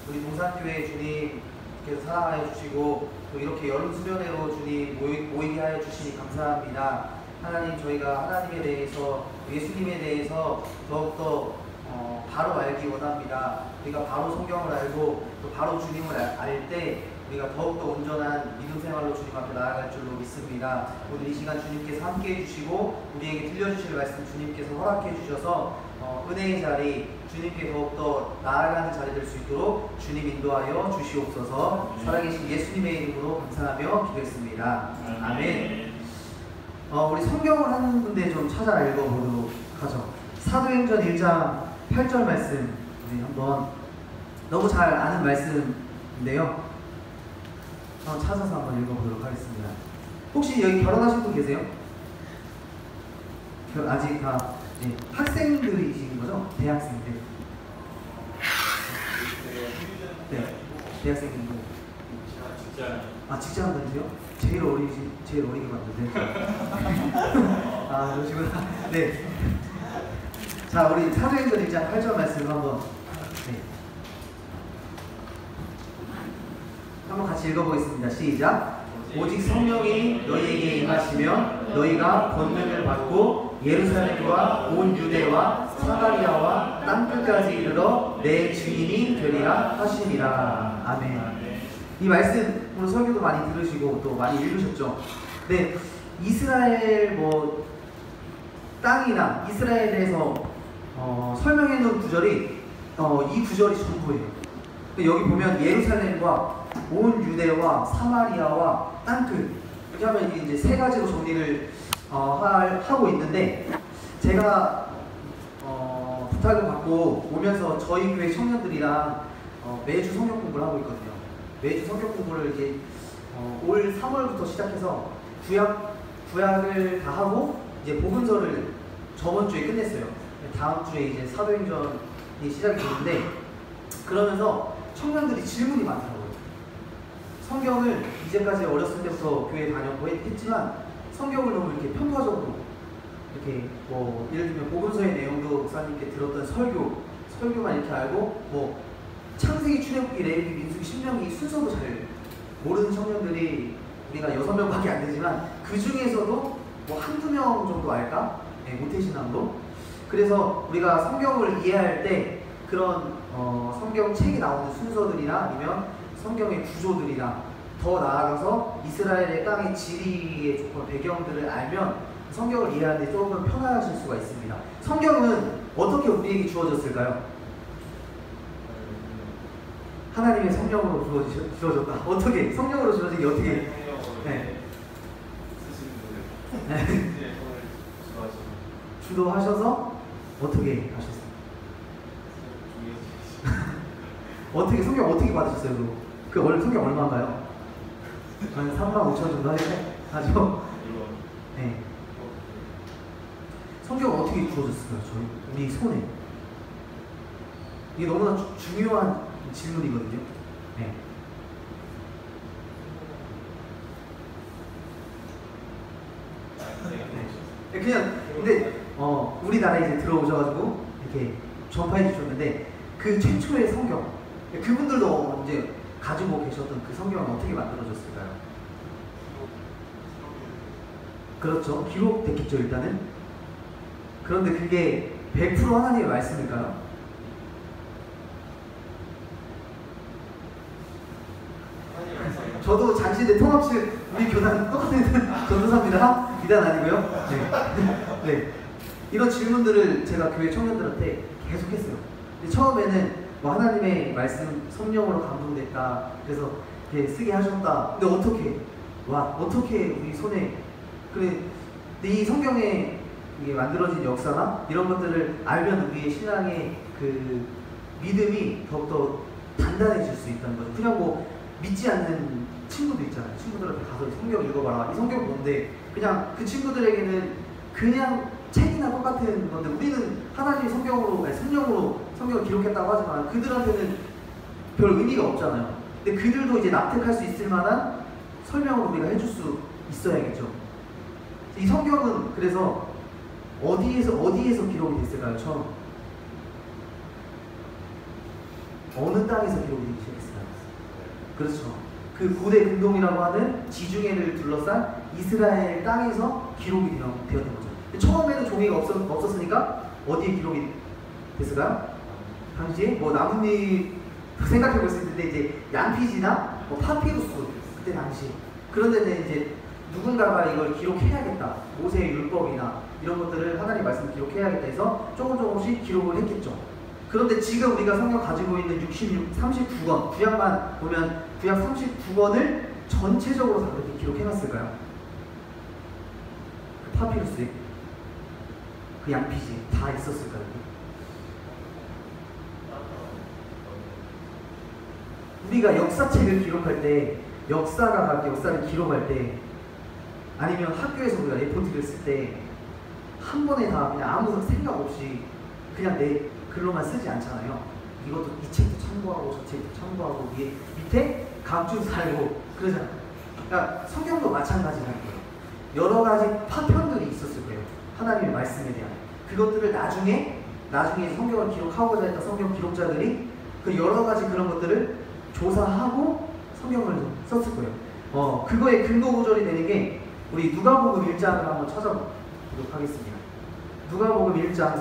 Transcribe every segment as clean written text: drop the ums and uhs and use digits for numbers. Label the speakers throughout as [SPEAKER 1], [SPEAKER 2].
[SPEAKER 1] 우리 동산교회 주님께서 사랑하여 주시고 또 이렇게 여름 수련회로 주님 모이게 하여 주시니 감사합니다. 하나님, 저희가 하나님에 대해서, 예수님에 대해서 더욱더 바로 알기 원합니다. 우리가 바로 성경을 알고 또 바로 주님을 알 때 우리가 더욱더 온전한 믿음 생활로 주님 앞에 나아갈 줄로 믿습니다. 오늘 이 시간 주님께서 함께 해주시고 우리에게 들려주실 말씀 주님께서 허락해 주셔서 은혜의 자리, 주님께 더욱더 나아가는 자리 될 수 있도록 주님 인도하여 주시옵소서. 살아계신 예수님의 이름으로 감사하며 기도했습니다. 아멘. 우리 성경을 한 군데 좀 찾아 읽어보도록 하죠. 사도행전 1장 8절 말씀, 우리 한번 너무 잘 아는 말씀인데요. 찾아서 한번 읽어보도록 하겠습니다. 혹시 여기 결혼하신 분 계세요? 아직 다 학생들이신 거죠? 대학생들. 네, 대학생들. 직장 다니세요? 제일 어리게 봤는데. 그러시구나. 네. 자, 우리 사도행전 1장 8절 말씀을 한번 같이 읽어보겠습니다. 시작. 오직 성령이 너희에게 임하시면 너희가 권능을 받고 예루살렘과 온 유대와 사마리아와 땅끝까지 이르러 내 주인이 되리라 하시니라. 아멘. 이 말씀 오늘 설교도 많이 들으시고 또 많이 읽으셨죠? 네, 이스라엘 땅이나 이스라엘에 대해서 설명해 놓은 구절이 이 구절이 전부예요. 여기 보면 예루살렘과 온 유대와 사마리아와 땅끝, 이렇게 하면 이제 세 가지로 정리를 하고 있는데, 제가 부탁을 받고 오면서 저희 교회 청년들이랑 매주 성경 공부를 하고 있거든요. 매주 성경 공부를 이제 올 3월부터 시작해서 구약을 다 하고 이제 복음서를 저번 주에 끝냈어요. 다음 주에 이제 사도행전이 시작이 되는데, 그러면서 청년들이 질문이 많더라고요. 성경을 이제까지 어렸을 때부터 교회 다녔고 했지만 성경을 너무 이렇게 평가적으로 이렇게 예를 들면 복음서의 내용도 목사님께 들었던 설교만 이렇게 알고 창세기, 출애굽기, 레위기, 민수기, 신명기 순서도 잘 모르는 청년들이 우리가 6명밖에 안 되지만 그 중에서도 한두 명 정도 알까? 네, 모태신앙도. 그래서 우리가 성경을 이해할 때 그런 성경 책이 나오는 순서들이나 아니면 성경의 구조들이나 더 나아가서 이스라엘의 땅의 지리의 조건, 배경들을 알면 성경을 이해하는 데 조금 편하실 수가 있습니다. 성경은 어떻게 우리에게 주어졌을까요? 하나님의 성령으로 주어졌다. 어떻게? 성령으로 주어진 게 어떻게? 네. 주도하셔서 어떻게 하셨어요? 어떻게 성경 어떻게 받으셨어요? 그 원래 성경 얼마인가요? 한 35,000 정도 하죠? 네. 성경 어떻게 주어졌을까요? 우리 손에. 이게 너무나 중요한 질문이거든요. 네. 네. 그냥 근데 우리나라에 이제 들어오셔가지고 이렇게 전파해 주셨는데, 그 최초의 성경, 그분들도 이제 가지고 계셨던 그 성경은 어떻게 만들어졌을까요? 그렇죠. 기록됐겠죠, 일단은. 그런데 그게 100% 하나님의 말씀일까요? 저도 장신대 통합실 우리 교단 똑같은 전도사입니다. 비단 아니고요. 네. 네. 이런 질문들을 제가 교회 청년들한테 계속 했어요. 근데 처음에는 하나님의 말씀 성령으로 감동됐다, 그래서 이렇게 쓰게 하셨다. 근데 어떻게 우리 손에, 근데 이 성경에 이게 만들어진 역사나 이런 것들을 알면 우리의 신앙의 그 믿음이 더욱더 단단해질 수 있다는 거죠. 그냥 믿지 않는 친구도 있잖아요. 친구들한테 가서 성경 읽어봐라. 이 성경 뭔데? 그냥 그 친구들에게는 그냥 책이나 똑같은 건데, 우리는 하나님이 성령으로 성경을 기록했다고 하지만 그들한테는 별 의미가 없잖아요. 근데 그들도 이제 납득할 수 있을 만한 설명을 우리가 해줄 수 있어야겠죠. 이 성경은 그래서 어디에서 기록이 됐을까요? 처음 어느 땅에서 기록이 되기 시작했을까요? 그렇죠. 그 고대 근동이라고 하는 지중해를 둘러싼 이스라엘 땅에서 기록이 되었던 거죠. 처음에는 종이가 없었으니까 어디에 기록이 됐을까요? 당시에 뭐 나뭇잎 생각해 볼 수 있는데 이제 양피지나 뭐 파피루스 그때 당시 그런 데는 이제 누군가가 이걸 기록해야겠다. 모세의 율법이나 이런 것들을 하나님 말씀을 기록해야겠다 해서 조금씩 기록을 했겠죠. 그런데 지금 우리가 성경 가지고 있는 39권 구약만 보면 구약 39권을 전체적으로 다 그렇게 기록해놨을까요? 그 파피루스에 그 양피지 다 있었을까요? 우리가 역사책을 기록할 때 역사를 기록할 때 아니면 학교에서 우리가 레포트를 쓸 때 한 번에 다 그냥 아무 생각 없이 그냥 내 글로만 쓰지 않잖아요. 이것도 이 책도 참고하고 저 책도 참고하고 밑에 각주 살고 그러잖아요. 그러니까 성경도 마찬가지라는 거예요. 여러 가지 파편들이 있었을 거예요. 하나님의 말씀에 대한 그것들을 나중에 성경을 기록하고자 했던 성경 기록자들이 그 여러 가지 그런 것들을 조사하고 성경을 썼을 거예요. 그거의 근거 구절이 되는 게 우리 누가복음 1장을 한번 찾아보도록 하겠습니다. 누가복음 1장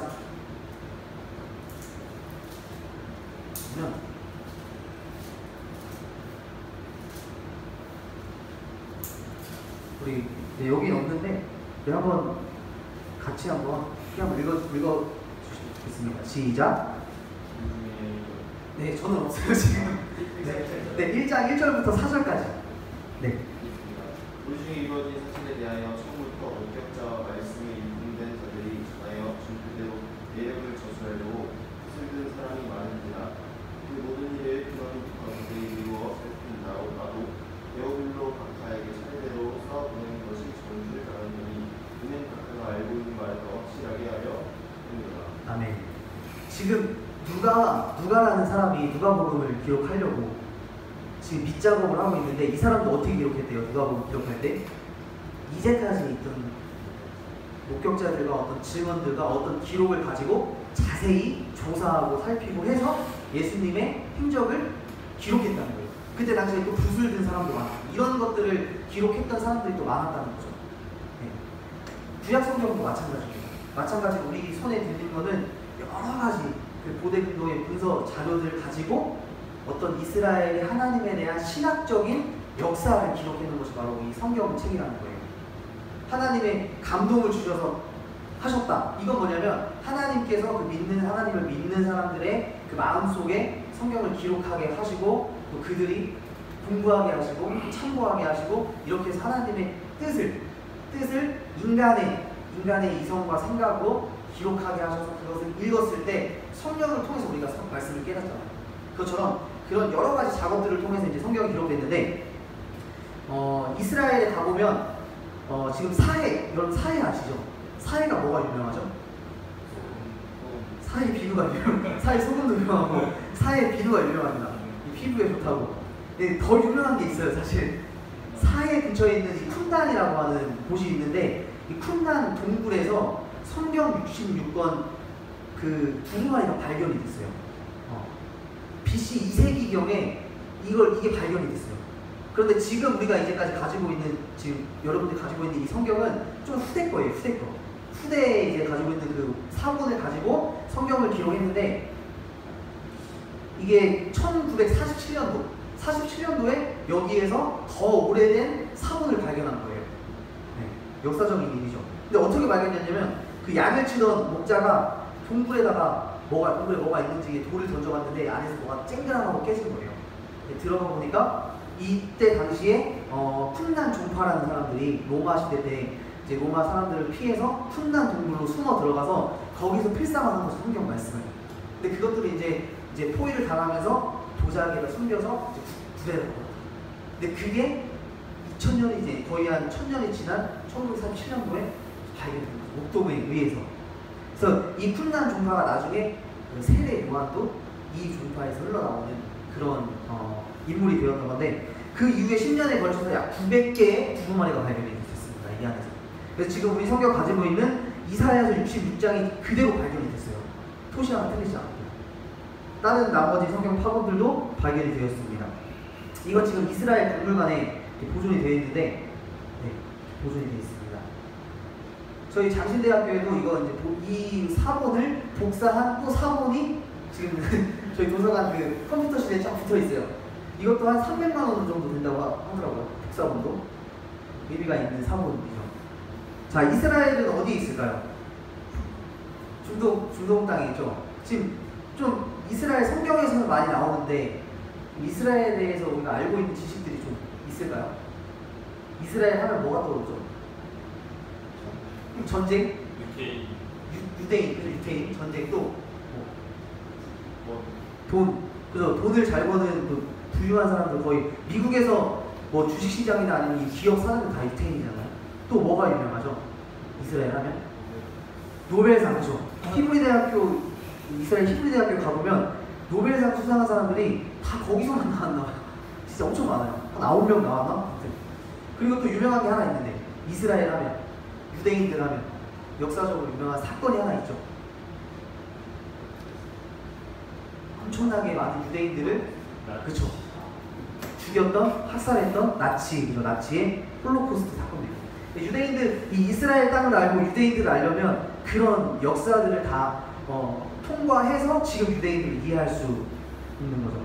[SPEAKER 1] 우리 여기 없는데 한번 같이 한번 읽어주시겠습니다. 시작. 네, 저는 없어요 지금. 네, 1장 1절부터 4절까지. 네.
[SPEAKER 2] 우리 중에 이루어진 사실에 대하여 처음부터 원격자와 말씀에 인분된 자들이 전하여 준 그대로 예력을 저술하려고 뜻을 든 사람이 많은지라 그 모든 일에 근원이 가운데 이루어 살핀 나도 베어블로 각하에게 차례대로 쌓아 보내는 것이 전줄 알았느니 이는 각하가 알고 있는 말을 더 확실하게 하려 합니다.
[SPEAKER 1] 아멘. 지금 누가라는 사람이 누가복음을 기록하려고 지금 밑작업을 하고 있는데 이 사람도 어떻게 기록했대요? 누가복음 기록할 때 이제까지 있던 목격자들과 어떤 증언들과 어떤 기록을 가지고 자세히 조사하고 살피고 해서 예수님의 행적을 기록했다는 거예요. 그때 당시에 또 붓을 든 사람도 많고 이런 것들을 기록했던 사람들이 또 많았다는 거죠. 네. 구약 성경도 마찬가지입니다. 마찬가지로 우리 손에 들린 거는 여러 가지 그 고대 근동의 문서 자료들을 가지고 어떤 이스라엘의 하나님에 대한 신학적인 역사를 기록해놓은 것이 바로 이 성경책이라는 거예요. 하나님의 감동을 주셔서 하셨다. 이건 뭐냐면 하나님께서 하나님을 믿는 사람들의 그 마음속에 성경을 기록하게 하시고 또 그들이 공부하게 하시고 참고하게 하시고 이렇게 해서 하나님의 뜻을 인간의 이성과 생각으로 기록하게 하셔서 그것을 읽었을 때 성경을 통해서 우리가 말씀을 깨닫잖아요. 그것처럼 그런 여러 가지 작업들을 통해서 이제 성경이 기록됐는데 이스라엘에 가보면 지금 여러분 사해 아시죠? 사해가 뭐가 유명하죠? 사해 비누가 유명합니다. 사해 소금도 유명하고 사해 비누가 유명합니다. 이 피부에 좋다고. 네, 더 유명한 게 있어요. 사실 사해 근처에 있는 이 쿰단이라고 하는 곳이 있는데 이 쿰단 동굴에서 성경 66권 그 두루마리가 발견이 됐어요. BC 2세기경에 이게 발견이 됐어요. 그런데 지금 우리가 이제까지 가지고 있는 지금 여러분들이 가지고 있는 이 성경은 좀 후대 거예요. 후대에 이제 가지고 있는 그 사본을 가지고 성경을 기록했는데 이게 1947년도에 여기에서 더 오래된 사본을 발견한 거예요. 네, 역사적인 일이죠. 근데 어떻게 발견했냐면 그 양을 치던 목자가 동굴에 뭐가 있는지 돌을 던져봤는데 안에서 뭐가 쨍그랑하고 깨진 거예요. 네, 들어가 보니까 이때 당시에 쿰단 종파라는 사람들이 로마 시대 때 이제 로마 사람들을 피해서 쿰단 동굴로 숨어 들어가서 거기서 필상을 한 것이 성경 말씀을. 근데 그것들이 이제 포위를 당하면서 도자기에다 숨겨서 구대를 한 거예요. 근데 그게 2000년이 이제 거의 한 1000년이 지난 1937년도에 발견된 거죠. 목독에 의해서. 그래서 이 쿰단 종파가 나중에 세례 요한도 이 종파에서 흘러나오는 그런 인물이 되었던 건데 그 이후에 10년에 걸쳐서 약 900개의 두루마리가 발견이 됐습니다. 이 안에서. 그래서 지금 우리 성경 가지고 있는 이사야서 66장이 그대로 발견이 됐어요. 토시아가 틀리지 않고. 다른 나머지 성경 파본들도 발견이 되었습니다. 이건 지금 이스라엘 박물관에 보존이 되어 있는데, 네, 보존이 되어 있습니다. 저희 장신대학교에도 이거 이제 이 사본을 복사한 또 사본이 지금 저희 도서관 그 컴퓨터실에 쫙 붙어 있어요. 이것도 한 300만 원 정도 된다고 하더라고요. 복사본도 의미가 있는 사본이죠. 자, 이스라엘은 어디 있을까요? 중동 땅에 있죠. 지금 좀 이스라엘 성경에서는 많이 나오는데 이스라엘에 대해서 우리가 알고 있는 지식들이 좀 있을까요? 이스라엘 하면 뭐가 떠오르죠? 전쟁? 유대인 전쟁도 돈, 그죠? 돈을 잘 버는 그 부유한 사람들 거의 미국에서 뭐 주식시장이나 아니면 이 기업 사람들 다 유태인이잖아요. 또 뭐가 유명하죠? 이스라엘 하면 노벨상, 그죠? 이스라엘 히브리 대학교 가보면 노벨상 수상한 사람들이 다 거기서만 나왔나 봐요. 진짜 엄청 많아요. 한 9명 나왔나? 그리고 또 유명한 게 하나 있는데, 이스라엘 하면, 유대인들 하면 역사적으로 유명한 사건이 하나 있죠. 엄청나게 많은 유대인들을, 그쵸, 죽였던, 학살했던 나치의 홀로코스트 사건입니다. 유대인들, 이 이스라엘 땅을 알고 유대인들을 알려면 그런 역사들을 다 통과해서 지금 유대인들을 이해할 수 있는 거죠.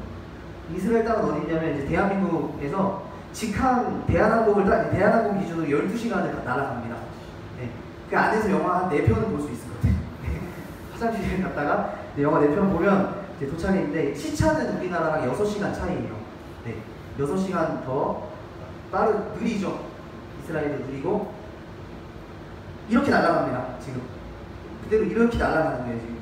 [SPEAKER 1] 이스라엘 땅은 어디 있냐면 이제 대한민국에서 직항 대한항공 기준으로 12시간을 날아갑니다. 네. 그 안에서 영화 한 4편은 볼 수 있을 것 같아요. 화장실에 갔다가 영화 4편 보면 이제 도착했는데 시차는 우리나라랑 6시간 차이예요. 네. 6시간 더 느리죠. 이스라엘도 느리고 이렇게 날아갑니다. 지금 그대로 이렇게 날아가는 거예요. 지금.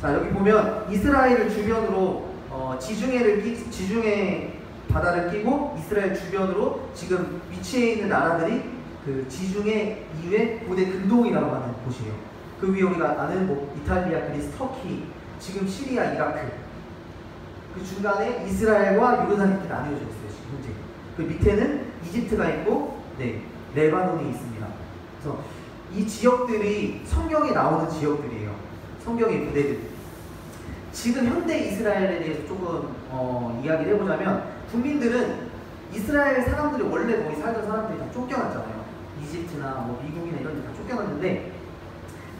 [SPEAKER 1] 자, 여기 보면 이스라엘을 주변으로 지중해 바다를 끼고 이스라엘 주변으로 지금 위치해 있는 나라들이 그 지중해 이외 고대 근동이라고 하는 곳이에요. 그 위에 우리가 아는 뭐 이탈리아, 그리스, 터키, 지금 시리아, 이라크, 그 중간에 이스라엘과 요르단이 이렇게 나뉘어져 있어요. 지금 현재. 그 밑에는 이집트가 있고, 네, 레바논이 있습니다. 그래서 이 지역들이 성경에 나오는 지역들이에요. 성경의 부대들. 지금 현대 이스라엘에 대해서 조금 이야기를 해보자면, 국민들은 이스라엘 사람들이 원래 거기 살던 사람들이 다 쫓겨났잖아요. 이집트나 뭐 미국이나 이런 데 다 쫓겨났는데,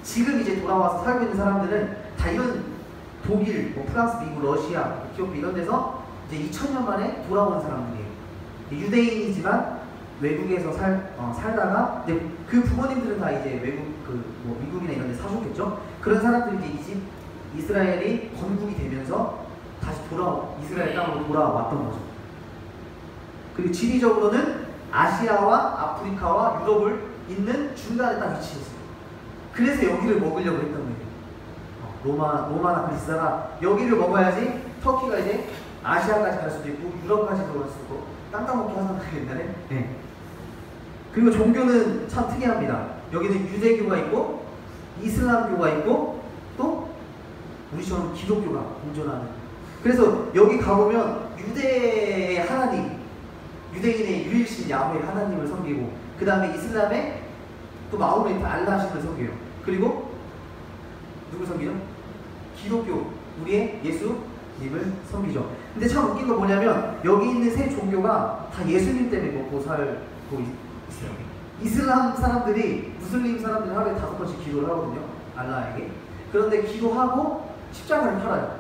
[SPEAKER 1] 지금 이제 돌아와서 살고 있는 사람들은 다 이런 독일, 뭐 프랑스, 미국, 러시아, 에티오피아 이런 데서 이제 2000년 만에 돌아온 사람들이에요. 유대인이지만 외국에서 살다가 그 부모님들은 다 이제 외국 뭐 미국이나 이런 데 사셨겠죠. 그런 사람들이 이제 이스라엘이 건국이 되면서 다시 이스라엘 땅으로 돌아왔던 거죠. 그리고 지리적으로는 아시아와 아프리카와 유럽을 잇는 중간에 딱 위치했어요. 그래서 여기를 먹으려고 했던 거예요. 로마나 그리스가 여기를 먹어야지 터키가 이제 아시아까지 갈 수도 있고 유럽까지 들어갈 수도 있고 땅 따먹기 하잖아요, 옛날에. 네. 그리고 종교는 참 특이합니다. 여기는 유대교가 있고 이슬람교가 있고 또 우리처럼 기독교가 공존하는. 그래서 여기 가보면 유대의 하나님, 유대인의 유일신 야훼 하나님을 섬기고, 그 다음에 이슬람의 또 마호메트 알라신을 섬겨요. 그리고 누굴 섬기죠? 기독교, 우리의 예수님을 섬기죠. 근데 참 웃긴 건 뭐냐면 여기 있는 세 종교가 다 예수님 때문에 먹고 살고 있어요. 이슬람 사람들이, 무슬림 사람들이 하루에 5번씩 기도를 하거든요, 알라에게. 그런데 기도하고 십자가를 팔아요.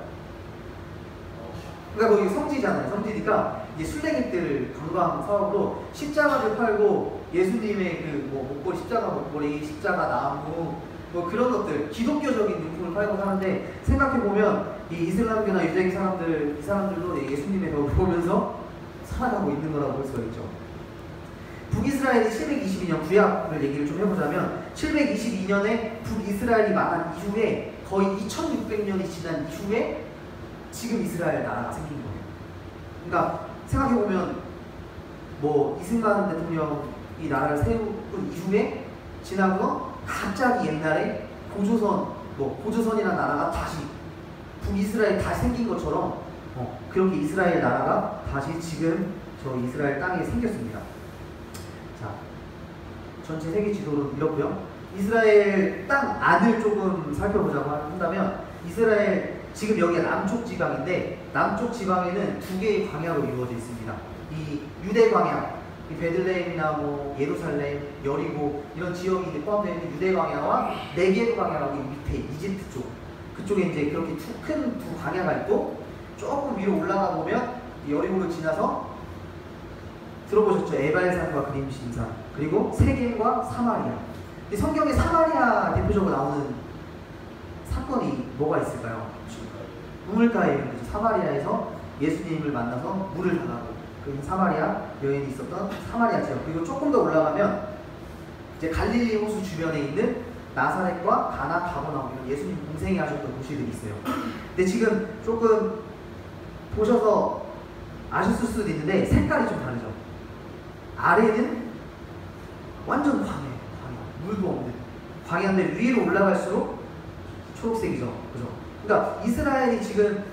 [SPEAKER 1] 그러니까 거기 성지잖아요. 성지니까 이제 순례객들 관광 사업으로 십자가를 팔고 예수님의 그 뭐 목걸이, 십자가 목걸이, 십자가 나무, 뭐 그런 것들, 기독교적인 용품을 팔고 사는데, 생각해보면 이 이슬람교나 유대교 사람들, 이 사람들도 예수님의 덕을 보면서 살아가고 있는 거라고 볼 수가 있죠. 북이스라엘이 722년, 구약을 얘기를 좀 해보자면 722년에 북이스라엘이 망한 이후에 거의 2600년이 지난 이후에 지금 이스라엘 나라가 생긴 거예요. 그러니까 생각해보면 뭐 이승만 대통령이 나라를 세운 이후에 지나고 갑자기 옛날에 고조선이라는 나라가 다시 북이스라엘 다시 생긴 것처럼 그렇게 이스라엘 나라가 다시 지금 저 이스라엘 땅에 생겼습니다. 자, 전체 세계 지도는 이렇고요. 이스라엘 땅 안을 조금 살펴보자고 한다면, 이스라엘 지금 여기가 남쪽 지방인데 남쪽 지방에는 두 개의 광야로 이루어져 있습니다. 이 유대 광야, 이 베들레헴이나 뭐 예루살렘, 여리고 이런 지역이 포함되어 있는 유대 광야와 네게브 광야라고 이 밑에 이집트 쪽 그쪽에 이제 그렇게 큰 두 광야가 있고 조금 위로 올라가 보면 여리고를 지나서 들어보셨죠? 에발산과 그림신산 그리고 세겜과 사마리아. 근데 성경에 사마리아 대표적으로 나오는 사건이 뭐가 있을까요? 우물가에 사마리아에서 예수님을 만나서 물을 달라고 그 사마리아 여인이 있었던 사마리아 지역. 그리고 조금 더 올라가면 이제 갈릴리 호수 주변에 있는 나사렛과 가나, 가버나움 이런 예수님 공생이 하셨던 도시들이 있어요. 근데 지금 조금 보셔서 아셨을 수도 있는데 색깔이 좀 다르죠. 아래는 완전 광야, 물도 없는 광야인데 위로 올라갈수록 초록색이죠, 그죠? 그러니까 이스라엘이 지금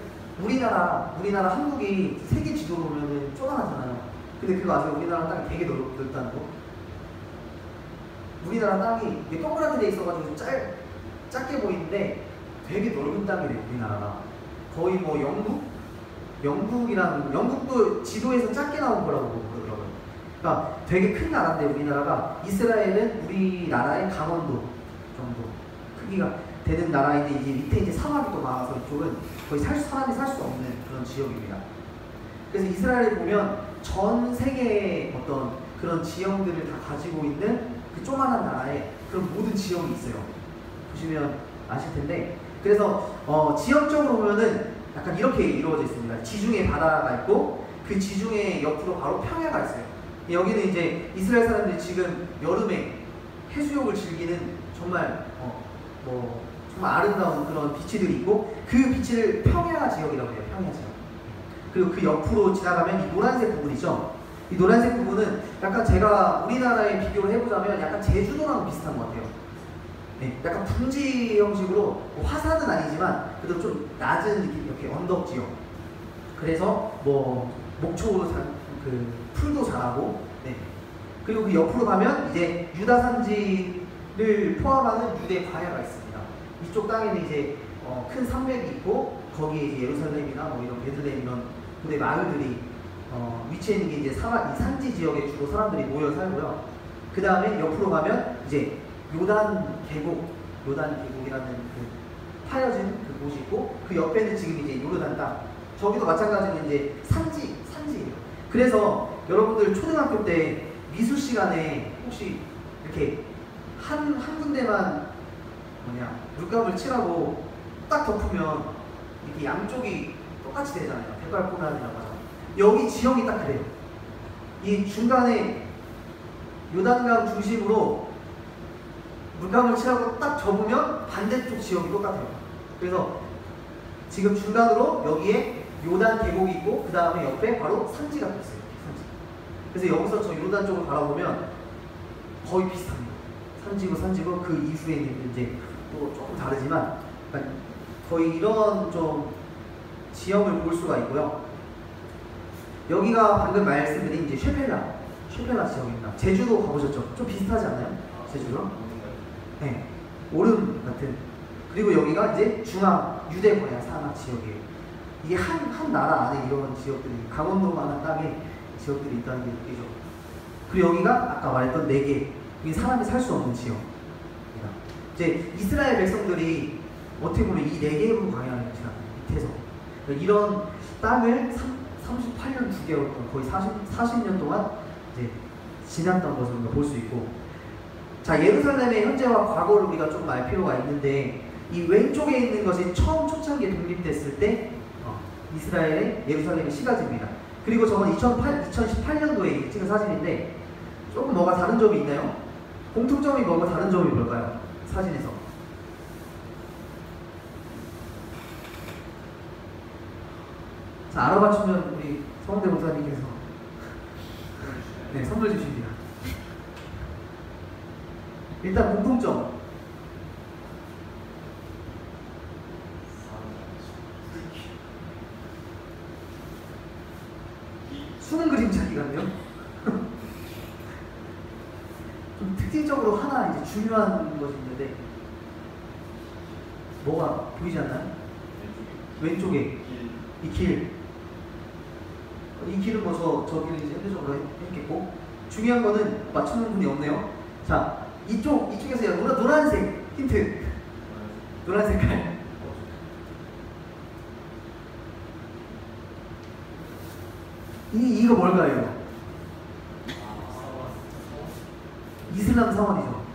[SPEAKER 1] 우리나라 한국이 세계 지도로 보면은 쪼만하잖아요. 근데 그거 아세요? 우리나라 땅이 되게 넓다는 거. 우리나라 땅이 이게 동그랗게 돼 있어가지고 작게 보이는데 되게 넓은 땅이래요. 우리나라가 거의 뭐 영국도 지도에서 작게 나온 거라고 그러더라고요. 그러니까 되게 큰 나라인데 우리나라가 이스라엘은 우리나라의 강원도 정도 크기가 되는 나라인데 이제 밑에 이제 사막이 또 많아서 이쪽은 거의 사람이 살 수 없는 그런 지역입니다. 그래서 이스라엘을 보면 전 세계의 어떤 그런 지형들을 다 가지고 있는 그 조그만한 나라에 그런 모든 지형이 있어요. 보시면 아실 텐데 그래서 지형적으로 보면은 약간 이렇게 이루어져 있습니다. 지중해 바다가 있고 그 지중해 옆으로 바로 평야가 있어요. 여기는 이제 이스라엘 사람들이 지금 여름에 해수욕을 즐기는 정말 정말 아름다운 그런 비치들이 있고 그 비치를 평야 지역이라고 해요. 평야 지역. 그리고 그 옆으로 지나가면 이 노란색 부분이죠. 이 노란색 부분은 약간 제가 우리나라에 비교를 해보자면 약간 제주도랑 비슷한 것 같아요. 네, 약간 둥지 형식으로 화산은 아니지만 그래도 좀 낮은 느낌 이렇게 언덕 지역. 그래서 뭐 목초 그 풀도 자라고. 네. 그리고 그 옆으로 가면 이제 유다 산지를 포함하는 유대 광야가 있습니다. 이쪽 땅에는 이제 큰 산맥이 있고 거기에 이제 예루살렘이나 뭐 이런 베들레헴 이런 고대 마을들이 위치해 있는 게 이제 이 산지 지역에 주로 사람들이 모여 살고요. 그 다음에 옆으로 가면 이제 요단 계곡이라는 그 파여진 그곳이 있고 그 옆에는 지금 이제 요르단 땅. 저기도 마찬가지로 이제 산지예요. 그래서 여러분들 초등학교 때 미술 시간에 혹시 이렇게 한 군데만 물감을 칠하고 딱 덮으면 이렇게 양쪽이 똑같이 되잖아요. 백발포란이라고 하죠. 여기 지형이 딱 그래요. 이 중간에 요단강 중심으로 물감을 칠하고 딱 접으면 반대쪽 지형이 똑같아요. 그래서 지금 중간으로 여기에 요단 계곡이 있고 그 다음에 옆에 바로 산지가 있어요. 산지. 그래서 여기서 저 요단 쪽을 바라보면 거의 비슷합니다. 산지고 그 이후에는 이제 또 조금 다르지만 거의 이런 좀 지형을 볼 수가 있고요. 여기가 방금 말씀드린 이제 쉐펠라 지역입니다. 제주도 가보셨죠? 좀 비슷하지 않나요? 제주도? 네, 오름 같은. 그리고 여기가 이제 중앙 유대 광야 산악 지역이에요. 이게 한 나라 안에 이런 지역들이 강원도만한 땅에 지역들이 있다는 게 느끼죠. 그리고 여기가 아까 말했던 4개 이 사람이 살 수 없는 지역입니다. 이제 이스라엘 백성들이 어떻게 보면 이 4개의 광야를 밑에서 이런 땅을 38년 9개월 동안 거의 40년 동안 이제 지났던 것을 우리가 볼 수 있고, 자 예루살렘의 현재와 과거를 우리가 좀 알 필요가 있는데 이 왼쪽에 있는 것이 처음 초창기에 독립됐을 때 이스라엘의 예루살렘이 시가집니다. 그리고 저건 2018년도에 찍은 사진인데 조금 뭐가 다른 점이 있나요? 공통점이 뭐고 다른 점이 뭘까요? 사진에서. 자, 알아맞추면 우리 서원대 목사님께서 네, 선물 주십니다. 일단 공통점. 수능 그림자기 같네요. 좀 특징적으로 하나 이제 중요한 것이 있는데 뭐가 보이지 않나요? 왼쪽에 이 길. 이 길은 뭐 저 길은 이제 현대적으로 했겠고, 중요한 거는 맞추는 분이 없네요. 자, 이쪽에서 노란색 힌트. 노란 색깔. 이거 뭘까요? 이슬람 사원이죠.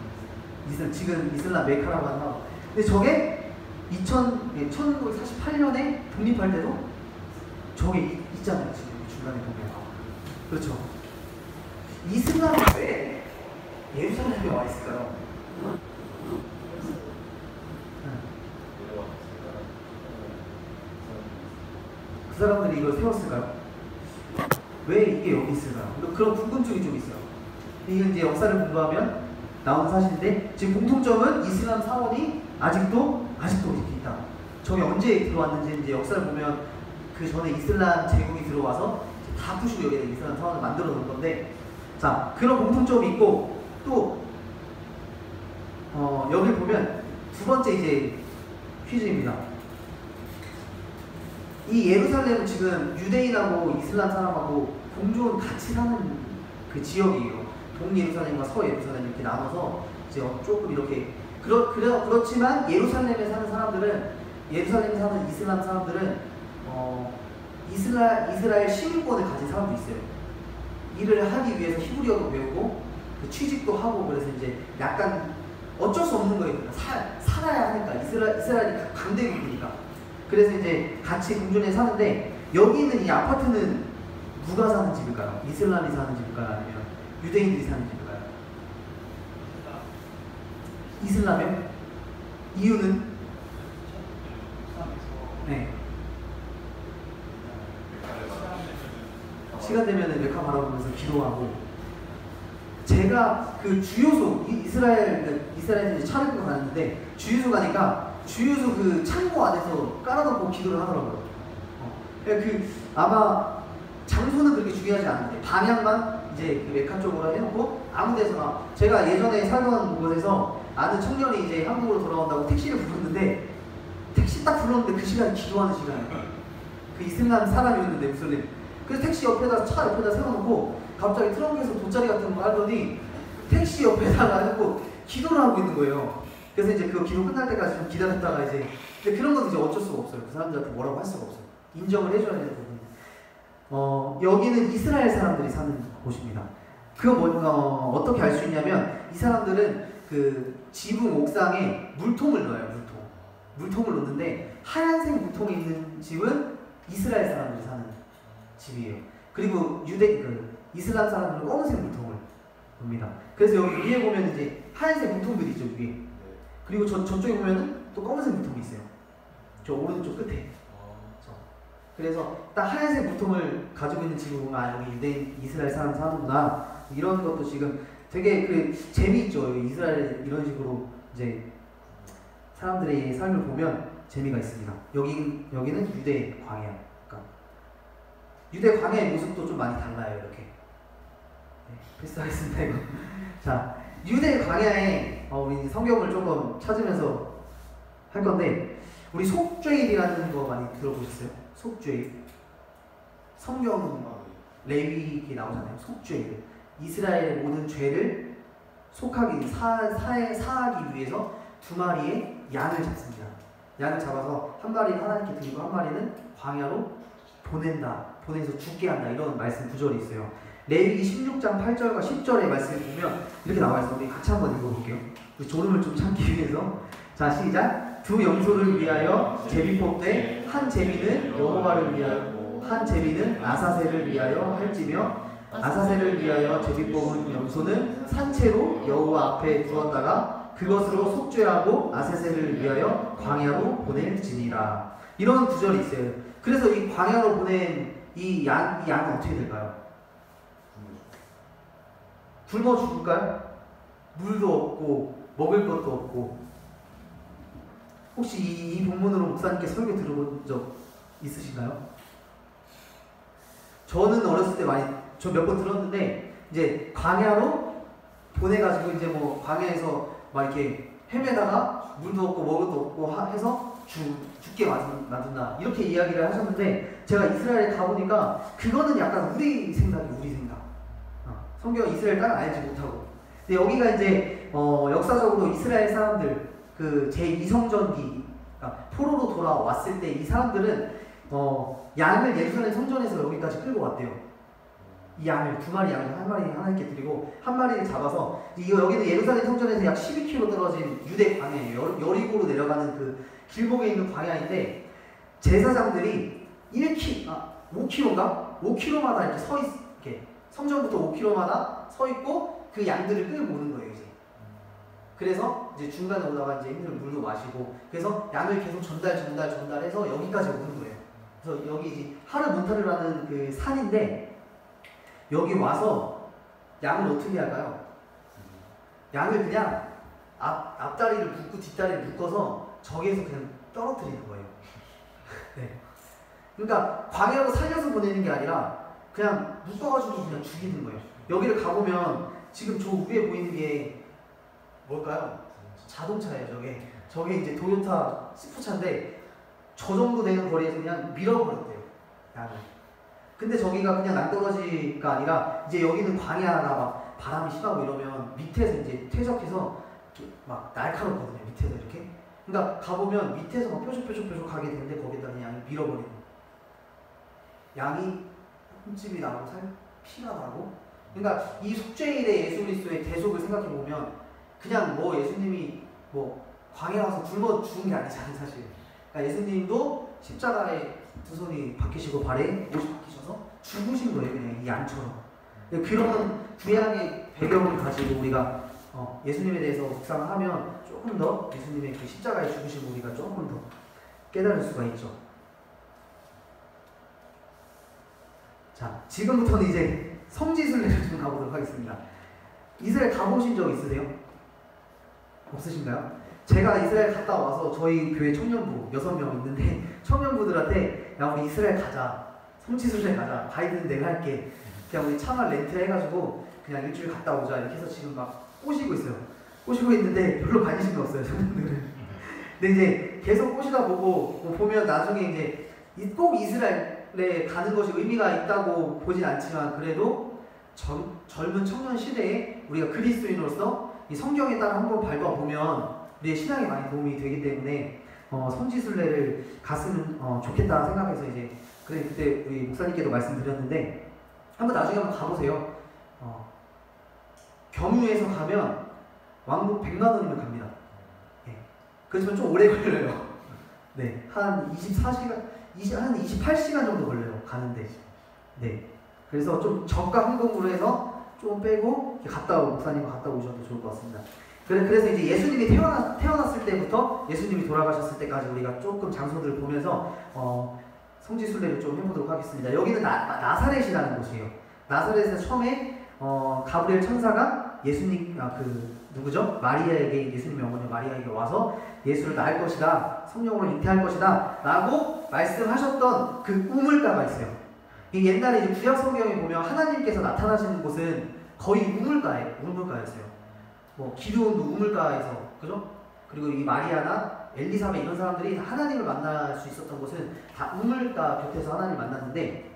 [SPEAKER 1] 지금 이슬람 메카라고 하는 사원. 근데 저게 1948년에 독립할 때도 저게 있잖아요. 지금 중간에 보면. 그렇죠. 이슬람은 왜 예루살렘에 와 있을까요? 그 사람들이 이걸 세웠을까요? 왜 이게 여기 있을까요? 그런 궁금증이 좀 있어요. 이게 이제 역사를 공부하면 나온 사실인데, 지금 공통점은 이슬람 사원이 아직도 이렇게 있다. 저게 언제 들어왔는지 이제 역사를 보면 그 전에 이슬람 제국이 들어와서 다 부수고 여기에 이슬람 사원을 만들어 놓은 건데, 자, 그런 공통점이 있고, 또 여기 보면 두 번째 이제 퀴즈입니다. 이 예루살렘은 지금 유대인하고 이슬람 사람하고 공존 같이 사는 그 지역이에요. 동예루살렘과 서예루살렘 이렇게 나눠서 이제 조금 이렇게 그렇지만 예루살렘에 사는 사람들은, 예루살렘에 사는 이슬람 사람들은 이스라엘 시민권을 가진 사람도 있어요. 일을 하기 위해서 히브리어도 배우고 그 취직도 하고, 그래서 이제 약간 어쩔 수 없는 거예요. 살아야 하니까. 이스라엘이 강대국이니까. 그래서 이제 같이 공존해 사는데, 여기 있는 이 아파트는 누가 사는 집일까요? 이슬람이 사는 집일까요? 아니면 유대인들이 사는 집일까요? 이슬람이요? 이유는? 네. 시간 되면은 메카 바라보면서 기도하고, 제가 그 주유소, 이스라엘에서 이제 차를 끌고 가는데, 주유소 가니까 주유소 그 창고 안에서 깔아놓고 기도를 하더라고요. 그 아마 장소는 그렇게 중요하지 않은데 방향만 이제 그 메카 쪽으로 해놓고 아무 데서나, 제가 예전에 살던 곳에서 아는 청년이 이제 한국으로 돌아온다고 택시를 불렀는데, 택시 딱 불렀는데 그 시간이 기도하는 시간이에요. 그 이슬람 사람이었는데 무슬림. 그래서 택시 옆에다, 차 옆에다 세워놓고 갑자기 트렁크에서 돗자리 같은 거 하더니 택시 옆에다가 해놓고 기도를 하고 있는 거예요. 그래서 이제 그 기도 끝날 때까지 좀 기다렸다가 이제, 근데 그런 건 이제 어쩔 수가 없어요. 그 사람들한테 뭐라고 할 수가 없어요. 인정을 해줘야 되는 부분. 여기는 이스라엘 사람들이 사는 곳입니다. 그거 어떻게 알 수 있냐면, 이 사람들은 그 지붕 옥상에 물통을 넣어요. 물통을 놓는데, 하얀색 물통이 있는 집은 이스라엘 사람들이 사는 집이에요. 그리고 이슬람 사람들은 검은색 물통을 놉니다. 그래서 여기 위에 보면 이제 하얀색 물통들이 있죠, 위에. 그리고 저쪽에 보면은 또 검은색 물통이 있어요. 저 오른쪽 끝에. 그래서 딱 하얀색 물통을 가지고 있는 집을 보면, 여기 유대인, 이스라엘 사람 사는구나. 이런 것도 지금 되게 그 재미있죠. 이스라엘 이런 식으로 이제 사람들의 삶을 보면 재미가 있습니다. 여기는 유대 광야. 그러니까 유대 광야의 모습도 좀 많이 달라요. 이렇게. 네, 패스하겠습니다. 이거. 자, 유대 광야에 우리 성경을 조금 찾으면서 할 건데, 우리 속죄일이라는 거 많이 들어보셨어요? 속죄일. 성경 레위기에 나오잖아요. 속죄일. 이스라엘의 모든 죄를 사하기 위해서 두 마리의 양을 잡습니다. 양을 잡아서 한 마리는 하나님께 드리고 한 마리는 광야로 보내서 죽게 한다. 이런 말씀 구절이 있어요. 레위기 16장 8절과 10절의 말씀을 보면 이렇게 나와 있어요. 우리 같이 한번 읽어볼게요. 졸음을 좀 참기 위해서. 자, 시작. 두 염소를 위하여 제비 뽑되 한 제비는 여호와를 위하여, 한 제비는 아사셀을 위하여 할지며, 아사셀을 위하여 제비 뽑은 염소는 산채로 여호와 앞에 두었다가 그것으로 속죄하고 아사셀을 위하여 광야로 보낼지니라. 이런 구절이 있어요. 그래서 이 광야로 보낸 이 양은 어떻게 될까요? 굶어 죽을까요? 물도 없고 먹을 것도 없고. 혹시 이 본문으로 목사님께 설교 들어본 적 있으신가요? 저는 어렸을 때 저 몇 번 들었는데, 이제 광야로 보내가지고 이제 뭐 광야에서 막 이렇게 헤매다가 물도 없고 먹을 것도 없고 해서 죽게 놔둔다 이렇게 이야기를 하셨는데 제가 이스라엘에 가보니까 그거는 약간 우리 생각. 성경 이스라엘 땅을 알지 못하고. 근데 여기가 이제 역사적으로 이스라엘 사람들 그 제2성전기 그러니까 포로로 돌아왔을 때 이 사람들은 양을 예루살렘 성전에서 여기까지 끌고 왔대요. 이 양을 두 마리 양을 한 마리 하나님께 드리고 한 마리를 잡아서 여기는 예루살렘 성전에서 약 12km 떨어진 유대 광야예요. 여리고로 내려가는 그 길목에 있는 광야인데 제사장들이 5km인가? 5km마다 이렇게 이렇게 성전부터 5km마다 서 있고 그 양들을 끌고 오는 거예요, 이제. 그래서 이제 중간에 오다가 이제 힘들면 물도 마시고 그래서 양을 계속 전달해서 여기까지 오는 거예요. 그래서 여기 이제 하르몬타르라는 그 산인데 여기 와서 양을 어떻게 할까요? 양을 그냥 앞다리를 묶고 뒷다리를 묶어서 저기에서 그냥 떨어뜨리는 거예요. 네. 그러니까 광야로 살려서 보내는 게 아니라 그냥 묶어가지고 그냥 죽이는 거예요. 여기를 가보면 지금 저 위에 보이는 게 뭘까요? 자동차예요. 저게 이제 도요타 스포차인데 저 정도 되는 거리에서 그냥 밀어버렸대요, 양을. 근데 저기가 그냥 낭떠러지가 아니라 이제 여기는 광야가 막 바람이 심하고 이러면 밑에서 이제 퇴적해서 막 날카롭거든요, 밑에서 이렇게. 그러니까 가보면 밑에서 막 뾰족뾰족 가게 되는데 거기다 그냥 양이 밀어버리는 거예요. 양이 흠집이 나고 피가 나고. 그러니까 이 속죄일의 예수 그리스도의 대속을 생각해 보면 그냥 뭐 예수님이 뭐 광야 와서 굶어 죽은 게 아니잖아요, 사실. 그러니까 예수님도 십자가에 두 손이 박히시고 발에 옷이 박히셔서 죽으신 거예요, 그냥 이 양처럼. 그런 구약의 배경을 가지고 우리가 예수님에 대해서 묵상을 하면 조금 더 예수님의 그 십자가에 죽으신 우리가 조금 더 깨달을 수가 있죠. 자, 지금부터는 이제 성지순례를 좀 가보도록 하겠습니다. 이스라엘 가보신 적 있으세요? 없으신가요? 제가 이스라엘 갔다 와서 저희 교회 청년부 6명 있는데 청년부들한테 야 우리 이스라엘 가자, 성지순례 가자, 가이드는 내가 할게, 그냥 우리 차만 렌트 해가지고 그냥 일주일 갔다 오자 이렇게 해서 지금 막 꼬시고 있어요. 꼬시고 있는데 별로 관심이 없어요, 청년들은. 근데 이제 계속 꼬시다 보고 보면 나중에 이제 꼭 이스라엘에 가는 것이 의미가 있다고 보진 않지만 그래도 젊은 청년 시대에 우리가 그리스도인으로서 이 성경에 따라 한번 밟아보면 우리의 신앙에 많이 도움이 되기 때문에 성지순례를 갔으면 좋겠다 생각해서 이제 그때 우리 목사님께도 말씀드렸는데 한번 나중에 한번 가보세요. 경유해서 가면 왕복 100만 원이면 갑니다. 네. 그렇지만 좀 오래 걸려요. 네, 한 28시간 정도 걸려요, 가는데. 네. 그래서 좀 저가 항공으로 해서 좀 빼고 목사님 갔다 오셔도 좋을 것 같습니다. 그래서 이제 예수님이 태어났을 때부터 예수님이 돌아가셨을 때까지 우리가 조금 장소들을 보면서 성지순례를 좀 해보도록 하겠습니다. 여기는 나사렛이라는 곳이에요. 나사렛에서 처음에 가브리엘 천사가 예수님 누구죠? 마리아에게, 예수님의 어머니 마리아에게 와서 예수를 낳을 것이다, 성령으로 잉태할 것이다 라고 말씀하셨던 그 우물가가 있어요. 옛날에 이제 구약 성경에 보면 하나님께서 나타나시는 곳은 거의 우물가였어요. 뭐 기드온도 우물가에서, 그죠? 그리고 이 마리아나 엘리사벳 이런 사람들이 하나님을 만날 수 있었던 곳은 다 우물가 곁에서 하나님을 만났는데,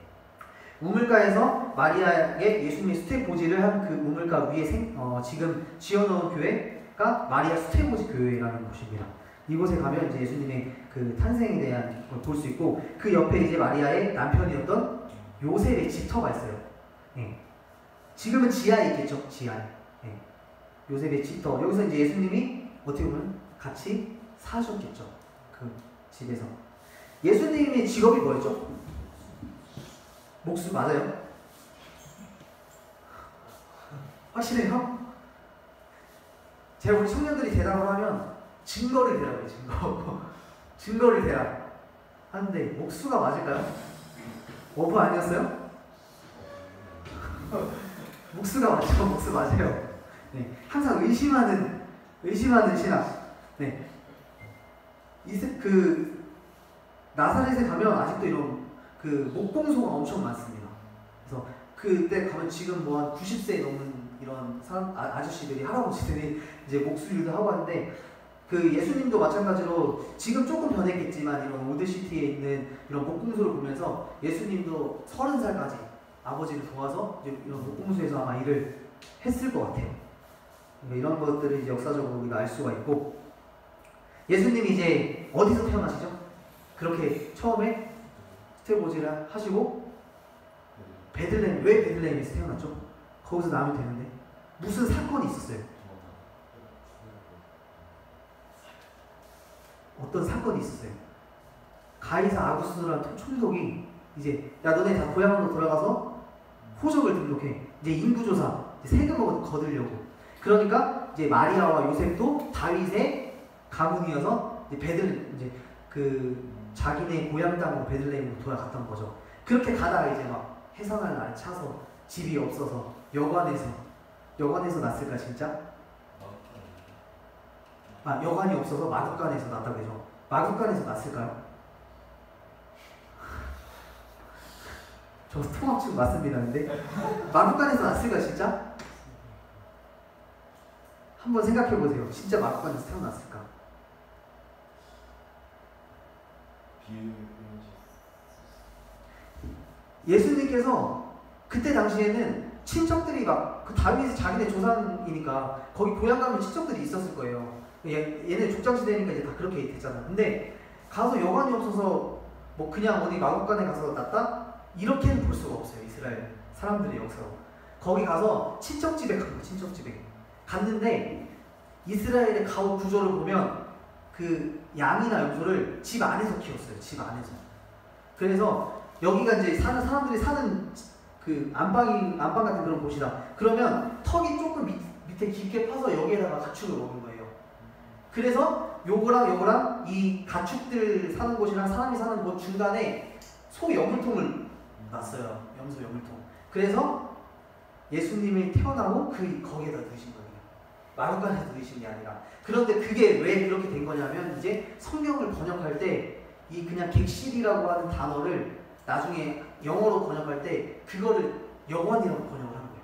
[SPEAKER 1] 우물가에서 마리아에게 예수님이 수태보지를 한 그 우물가 위에 지금 지어놓은 교회가 마리아 수태보지 교회라는 곳입니다. 이곳에 가면 이제 예수님의 그 탄생에 대한 걸 볼 수 있고, 그 옆에 이제 마리아의 남편이었던 요셉의 집터가 있어요. 네. 지금은 지하에 있겠죠, 지하에. 네. 요셉의 집터. 여기서 이제 예수님이 어떻게 보면 같이 사셨겠죠, 그 집에서. 예수님의 직업이 뭐였죠? 목수 맞아요? 확실해요? 제가 우리 청년들이 대답을 하면 증거를 대라고요, 증거를 대라 하는데 목수가 맞을까요? 워프 아니었어요? 목수가 맞죠? 목수 맞아요. 네, 항상 의심하는 신학. 네, 나사렛에 가면 아직도 이런 그 목공소가 엄청 많습니다. 그래서 그때 가면 지금 뭐 한 90세 넘은 이런 아저씨들이, 할아버지들이 이제 목수 일도 하고 하는데 그 예수님도 마찬가지로 지금 조금 변했겠지만 이런 올드시티에 있는 이런 목공소를 보면서 예수님도 30살까지 아버지를 도와서 이제 이런 목공소에서 아마 일을 했을 것 같아요. 이런 것들을 이제 역사적으로 우리가 알 수가 있고, 예수님이 이제 어디서 태어나시죠? 그렇게 처음에 스테보지를 하시고 베들레헴, 왜 베들레헴에서 태어났죠? 거기서 나오면 되는데 무슨 사건이 있었어요? 어떤 사건이 있었어요? 가이사 아구스토라는 총독이 이제 야 너네 다 고향으로 돌아가서 호적을 등록해. 이제 인구조사, 이제 세금을 거두려고. 그러니까 이제 마리아와 요셉도 다윗의 가문이어서 이제 이제 그 자기네 고향 땅으로 베들레헴으로 돌아갔던 거죠. 그렇게 가다가 이제 막 해산할 날 차서 집이 없어서 여관에서 났을까 진짜? 아, 여관이 없어서 마국간에서 났다고 해죠. 마국간에서 났을까요? 저 통합 지금 맞습니다. 근데 마국간에서 났을까 진짜? 한번 생각해 보세요. 진짜 마국간에서 태어났을까? 예수님께서 그때 당시에는 친척들이 막 그 다윗이 자기네 조상이니까 거기 고향 가면 친척들이 있었을 거예요. 얘네 족장시대니까 이제 다 그렇게 됐잖아. 근데 가서 여관이 없어서 뭐 그냥 어디 마국간에 가서 났다? 이렇게는 볼 수가 없어요. 이스라엘 사람들의 역사로. 거기 가서 친척집에 간 거예요. 친척집에 갔는데 이스라엘의 가옥 구조를 보면 그 양이나 염소를 집 안에서 키웠어요. 집 안에서. 그래서 여기가 이제 사람들이 사는 그 안방 같은 그런 곳이다. 그러면 턱이 조금 밑에 깊게 파서 여기에다가 가축을 먹은 거예요. 그래서 요거랑 이 가축들 사는 곳이랑 사람이 사는 곳 중간에 소 여물통을 놨어요. 염소 여물통. 그래서 예수님이 태어나고 거기에다 넣으신 거예요. 마국간에 넣으신 게 아니라. 그런데 그게 왜 그렇게 된 거냐면 이제 성경을 번역할 때 이 그냥 객실이라고 하는 단어를 나중에 영어로 번역할 때 그거를 여관이라고 번역을 한 거예요.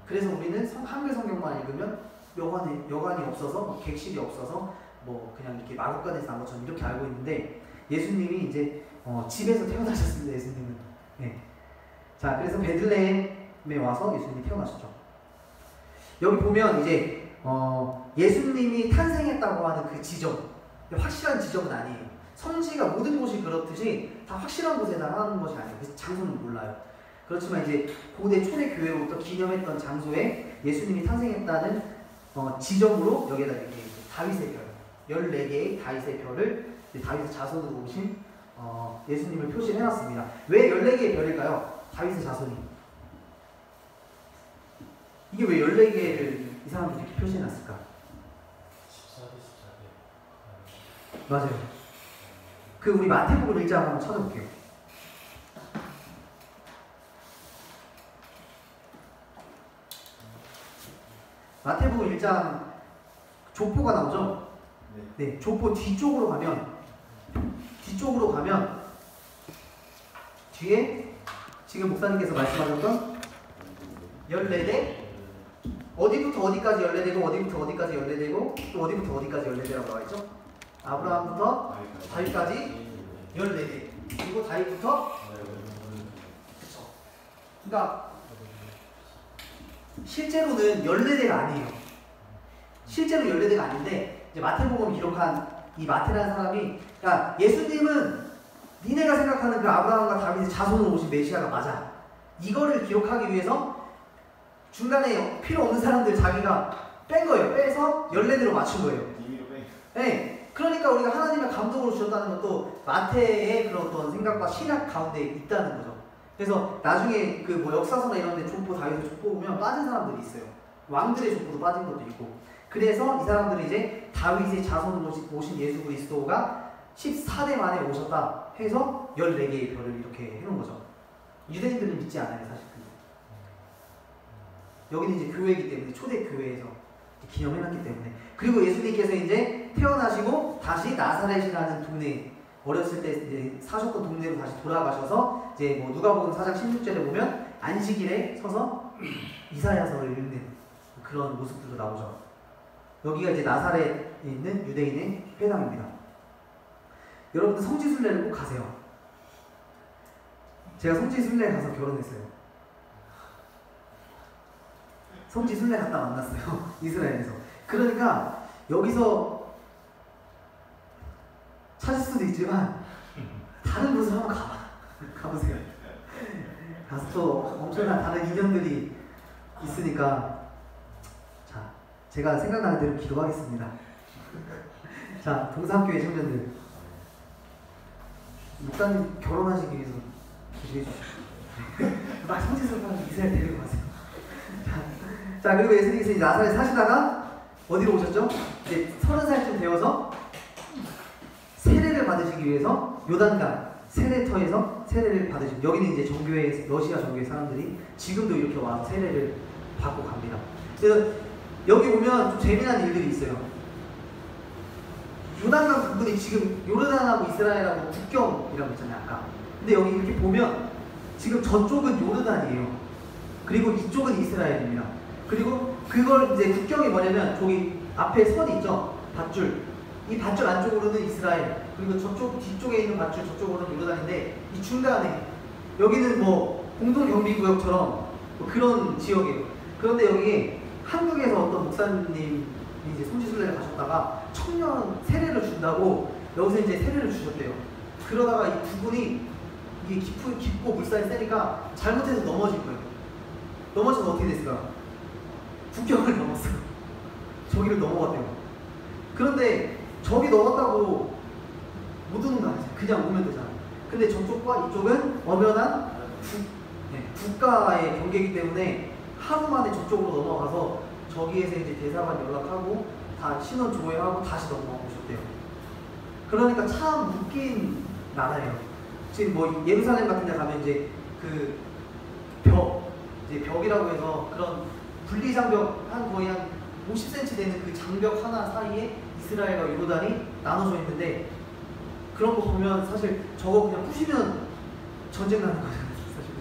[SPEAKER 1] 그래서 우리는 한글 성경만 읽으면 여관이 없어서 뭐 객실이 없어서 뭐 그냥 이렇게 마국간에서 난 것처럼 이렇게 알고 있는데 예수님이 이제 집에서 태어나셨습니다. 예수님은. 네. 자, 그래서 베들레헴에 와서 예수님이 태어나셨죠. 여기 보면 이제 예수님이 탄생했다고 하는 그 지점, 확실한 지점은 아니에요. 성지가 모든 곳이 그렇듯이 다 확실한 곳에다 하는 것이 아니에요. 그래서 장소는 몰라요. 그렇지만 이제 고대 초대 교회로부터 기념했던 장소에 예수님이 탄생했다는 지점으로 여기에다 이렇게 다윗의 별, 14개의 다윗의 별을 다윗의 자손으로 오신 예수님을 표시를 해놨습니다. 왜 14개의 별일까요? 다윗의 자손이. 이게 왜 14개를 이 사람들이 이렇게 표시해놨을까? 14개. 맞아요. 그 우리 마태복음 1장 한번 찾아볼게요. 마태복음 1장 족보가 나오죠? 네, 족보 뒤쪽으로 가면 뒤에 지금 목사님께서 말씀하셨던 14대 어디부터 어디까지 14대고 어디부터 어디까지 14대고 또 어디부터 어디까지 14대라고 나와있죠? 아브라함부터 다윗까지 14대. 그리고 다윗부터 그쵸. 그러니까 실제로는 14대가 아니에요. 실제로 14대가 아닌데 이제 마태복음을 기록한 이 마태라는 사람이 그러니까 예수님은 니네가 생각하는 그 아브라함과 다윗의 자손으로 오신 메시아가 맞아. 이거를 기록하기 위해서 중간에 필요 없는 사람들 자기가 뺀 거예요. 빼서 14대로 맞춘 거예요. 네. 그러니까 우리가 하나님의 감동으로 주셨다는 것도 마태의 그런 어떤 생각과 신학 가운데 있다는 거죠. 그래서 나중에 그 뭐 역사서나 이런 데 족보, 다윗의 족보 보면 빠진 사람들이 있어요. 왕들의 족보도 빠진 것도 있고. 그래서 이 사람들이 이제 다윗의 자손으로 오신 예수 그리스도가 14대 만에 오셨다 해서 14개의 별을 이렇게 해놓은 거죠. 유대인들은 믿지 않아요, 사실. 여기는 이제 교회이기 때문에, 초대 교회에서 기념해놨기 때문에. 그리고 예수님께서 이제 태어나시고 다시 나사렛이라는 동네, 어렸을 때 이제 사셨던 동네로 다시 돌아가셔서 이제 뭐 누가복음 4장 16절에 보면 안식일에 서서 이사야서를 읽는 그런 모습들도 나오죠. 여기가 이제 나사렛에 있는 유대인의 회당입니다. 여러분들 성지순례를 꼭 가세요. 제가 성지순례 가서 결혼했어요. 성지순례 갔다 만났어요. 이스라엘에서. 그러니까 여기서 찾을 수도 있지만 다른 곳을 한번 가보세요. 가서 또 엄청난 다른 인연들이 있으니까. 자, 제가 생각나는 대로 기도하겠습니다. 자, 동산교회 청년들, 목사님 결혼하시기 위해서 기도해 주시고 막 성지순례 이스라엘 데리고 가세요. 자, 그리고 예수님께서 나사렛 사시다가 어디로 오셨죠? 이제 30살쯤 되어서 세례를 받으시기 위해서 요단강 세례터에서 세례를 받으시고, 여기는 이제 정교회, 러시아 정교회 사람들이 지금도 이렇게 와서 세례를 받고 갑니다. 그래서 여기 보면 좀 재미난 일들이 있어요. 요단강 부분이 지금 요르단하고 이스라엘하고 국경이라고 했잖아요, 아까. 근데 여기 이렇게 보면 지금 저쪽은 요르단이에요. 그리고 이쪽은 이스라엘입니다. 그리고 그걸 이제 국경이 뭐냐면 저기 앞에 선 있죠? 밧줄. 이 밧줄 안쪽으로는 이스라엘, 그리고 저쪽 뒤쪽에 있는 밧줄 저쪽으로는 요르단인데, 이 중간에 여기는 뭐 공동경비구역처럼 뭐 그런 지역이에요. 그런데 여기 한국에서 어떤 목사님이 이제 성지순례를 가셨다가 청년 세례를 준다고 여기서 이제 세례를 주셨대요. 그러다가 이 두 분이 이게 깊고 물살이 세니까 잘못해서 넘어질 거예요. 넘어져서 어떻게 됐을까? 국경을 넘었어요. 저기를 넘어갔대요. 그런데 저기 넘었다고 못 오는 거 아니죠? 그냥 오면 되잖아요. 근데 저쪽과 이쪽은 엄연한 국가의 경계이기 때문에 하루 만에 저쪽으로 넘어가서 저기에서 이제 대사관 연락하고 다 신원 조회하고 다시 넘어오셨대요. 그러니까 참 웃긴 나라예요. 지금 뭐 예루살렘 같은 데 가면 이제 그 이제 벽이라고 해서 그런 분리장벽 거의 한 50cm 되는 그 장벽 하나 사이에 이스라엘과 요르단이 나눠져 있는데, 그런 거 보면 사실 저거 그냥 부시면 전쟁 나는 거잖아요. 사실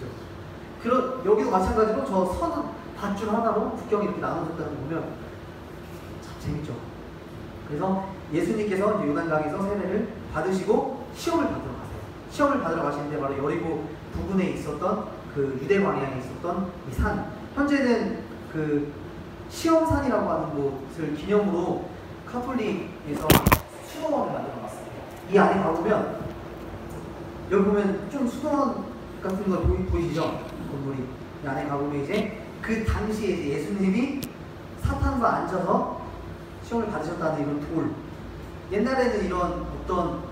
[SPEAKER 1] 그죠? 여기도 마찬가지로 저 선 밧줄 하나로 국경이 이렇게 나눠졌다는 거 보면 참 재밌죠. 그래서 예수님께서 요단강에서 세례를 받으시고 시험을 받으러 가세요. 시험을 받으러 가시는데 바로 여리고 부근에 있었던 그 유대 광야에 있었던 이 산, 현재는 그 시험산이라고 하는 곳을 기념으로 카톨릭에서 수도원을 만들어 놨습니다. 이 안에 가보면, 여기 보면 좀 수도원 같은 거 보이시죠? 건물이. 이 안에 가보면 이제 그 당시에 이제 예수님이 사탄과 앉아서 시험을 받으셨다는 이런 돌. 옛날에는 이런 어떤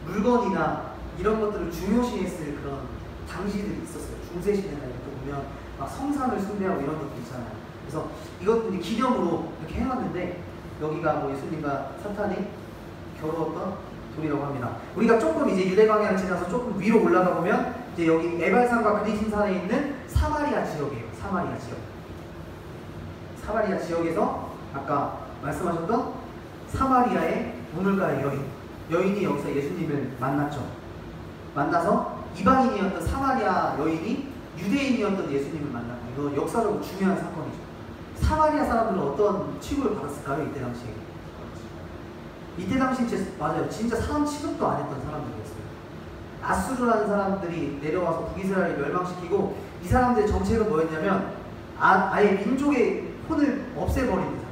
[SPEAKER 1] 물건이나 이런 것들을 중요시했을 그런 당시들이 있었어요. 중세시대나 이런 거 보면 막 성상을 숭배하고 이런 것도 있잖아요. 그래서 이것도 이제 기념으로 이렇게 해놨는데, 여기가 뭐 예수님과 사탄이 겨루었던 돌이라고 합니다. 우리가 조금 이제 유대광야를 지나서 조금 위로 올라가 보면 이제 여기 에발산과 그리심산에 있는 사마리아 지역이에요. 사마리아 지역. 사마리아 지역에서 아까 말씀하셨던 사마리아의 우물가의 여인이 여기서 예수님을 만났죠. 만나서 이방인이었던 사마리아 여인이 유대인이었던 예수님을 만났고, 이거 역사적으로 중요한 사건이죠. 사마리아 사람들은 어떤 취급을 받았을까요? 이때 당시에. 이때 당시 맞아요. 진짜 사람 취급도 안 했던 사람들이었어요. 아수르라는 사람들이 내려와서 북이스라엘을 멸망시키고, 이 사람들의 정책은 뭐였냐면 아예 민족의 혼을 없애버리는 사람.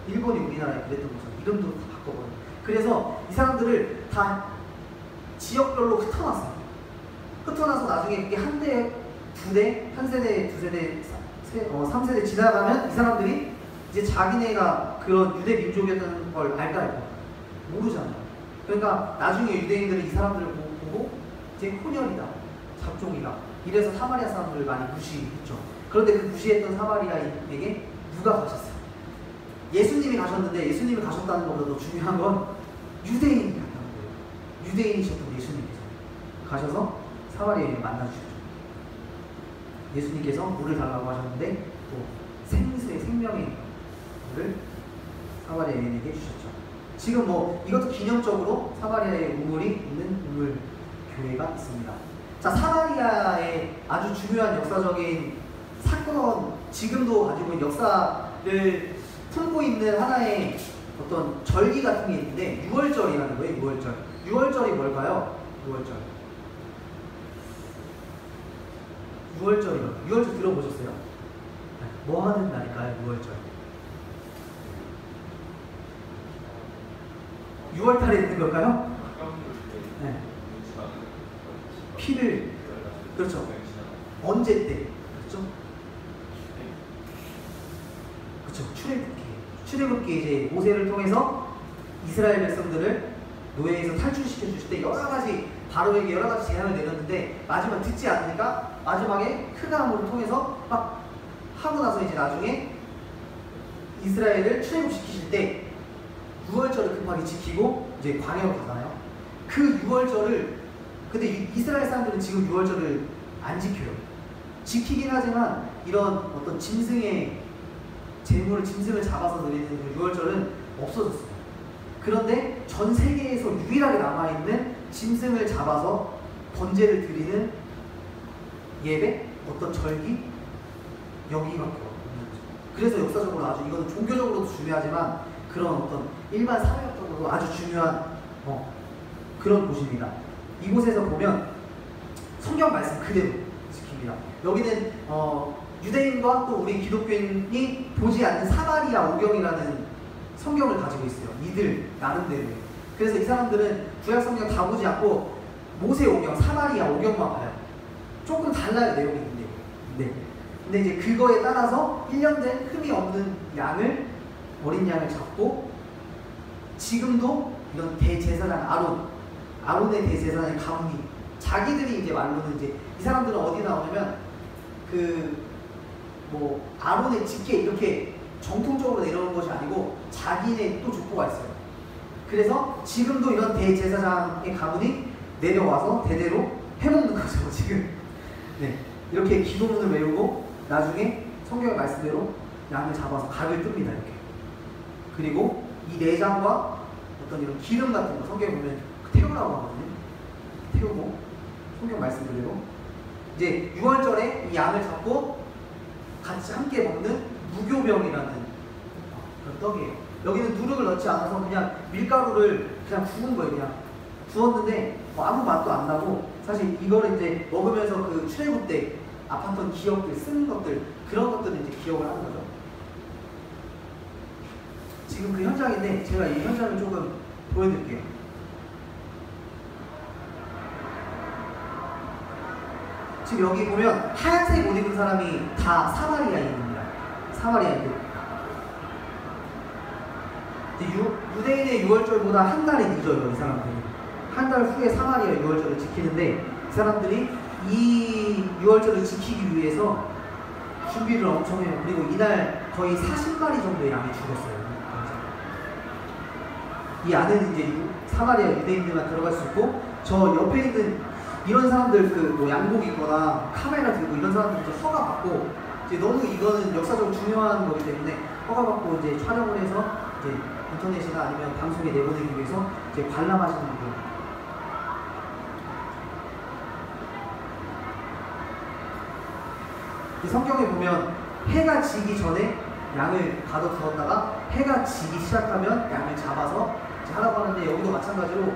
[SPEAKER 1] 일본이 우리나라에 그랬던 것처럼 이름도 다 바꿔버려요. 그래서 이 사람들을 다 지역별로 흩어놨어요. 흩어놔서 나중에 그게 한 대, 두 대, 한 세대, 두 세대, 3세대 지나가면 이 사람들이 이제 자기네가 그런 유대 민족이었다는 걸 알까요? 모르잖아요. 그러니까 나중에 유대인들은 이 사람들을 보고 이제 혼혈이다, 잡종이다, 이래서 사마리아 사람들을 많이 무시했죠. 그런데 그 무시했던 사마리아인에게 누가 가셨어요? 예수님이 가셨는데, 예수님이 가셨다는 것보다 더 중요한 건 유대인이 갔다는 거예요. 유대인이셨던 예수님께서 가셔서 사마리아인을 만나주셨죠. 예수님께서 물을 달라고 하셨는데 또 생수의 생명의 물을 사마리아인에게 주셨죠. 지금 뭐 이것도 기념적으로 사마리아에 우물이 있는 우물 교회가 있습니다. 자, 사마리아의 아주 중요한 역사적인 사건, 지금도 가지고 있는 역사를 품고 있는 하나의 어떤 절기 같은 게 있는데 6월절이라는 거예요. 6월절. 6월절이 뭘까요? 6월절. 6월절이요. 6월절 들어보셨어요? 뭐 하는 날일까요? 6월절. 6월달에 있는 걸까요? 네. 피를, 그렇죠. 언제 때? 그렇죠? 그렇죠. 출애굽기. 출애굽기 이제 모세를 통해서 이스라엘 백성들을 노예에서 탈출시켜 주실 때 여러 가지 바로에게 여러 가지 제안을 내렸는데 마지막 듣지 않으니까 마지막에 흑암으로 통해서 막 하고 나서 이제 나중에 이스라엘을 출애굽시키실 때 6월절을 급하게 지키고 이제 광야로 가잖아요. 그 6월절을 근데 이스라엘 사람들은 지금 6월절을 안 지켜요. 지키긴 하지만 이런 어떤 짐승의 재물을 짐승을 잡아서 드리는 그 6월절은 없어졌어요. 그런데 전 세계에서 유일하게 남아있는 짐승을 잡아서 번제를 드리는 예배, 어떤 절기, 여기밖에 없는 거죠. 그래서 역사적으로 아주 이거는 종교적으로도 중요하지만 그런 어떤 일반 사회적으로도 아주 중요한 그런 곳입니다. 이곳에서 보면 성경 말씀 그대로 지킵니다. 여기는 유대인과 또 우리 기독교인이 보지 않는 사마리아 오경이라는 성경을 가지고 있어요. 이들 나름대로. 그래서 이 사람들은 구약 성경 다 보지 않고 모세 오경, 사마리아 오경만 봐요. 조금 달라요, 내용이. 네. 근데 이제 그거에 따라서 1년 된 흠이 없는 양을, 어린 양을 잡고 지금도 이런 대제사장 아론의 대제사장의 가문이 자기들이 이제 말로는 이제 이 사람들은 어디 나오냐면 아론의 직계 이렇게 정통적으로 내려오는 것이 아니고 자기네 또 족보가 있어요. 그래서 지금도 이런 대제사장의 가문이 내려와서 대대로 해먹는 거죠, 지금. 네. 이렇게 기도문을 외우고 나중에 성경의 말씀대로 양을 잡아서 각을 뜹니다, 이렇게. 그리고 이 내장과 어떤 이런 기름 같은 거 성경에 보면 태우라고 하거든요. 태우고 성경 말씀대로 이제 6월절에 이 양을 잡고 같이 함께 먹는 무교병이라는 그런 떡이에요. 여기는 누룩을 넣지 않아서 그냥 밀가루를 그냥 구운 거예요. 그냥 구웠는데 아무 맛도 안 나고 사실 이거를 이제 먹으면서 그 출애굽 때 아팠던 기억들, 쓴 것들 그런 것들을 이제 기억을 하는 거죠. 지금 그 현장인데 제가 이 현장을 조금 보여드릴게요. 지금 여기 보면 하얀색 옷 입은 사람이 다 사마리아인입니다. 사마리아인들. 유대인의 6월절보다 한 달이 늦어요, 이 사람들이. 한 달 후에 사마리아 6월절을 지키는데 이 사람들이 이 6월절을 지키기 위해서 준비를 엄청 해요. 그리고 이날 거의 40마리 정도의 양이 죽었어요. 이 안에는 이제 사마리아 유대인들만 들어갈 수 있고 저 옆에 있는 이런 사람들 양복 입거나 카메라 들고 이런 사람들 이제 허가 받고 이제 너무 이거는 역사적으로 중요한 거기 때문에 허가 받고 이제 촬영을 해서 이제 인터넷이나 아니면 방송에 내보내기 위해서 이제 관람하시는 분들. 이 성경에 보면 해가 지기 전에 양을 가둬두었다가 해가 지기 시작하면 양을 잡아서 이제 하라고 하는데 여기도 마찬가지로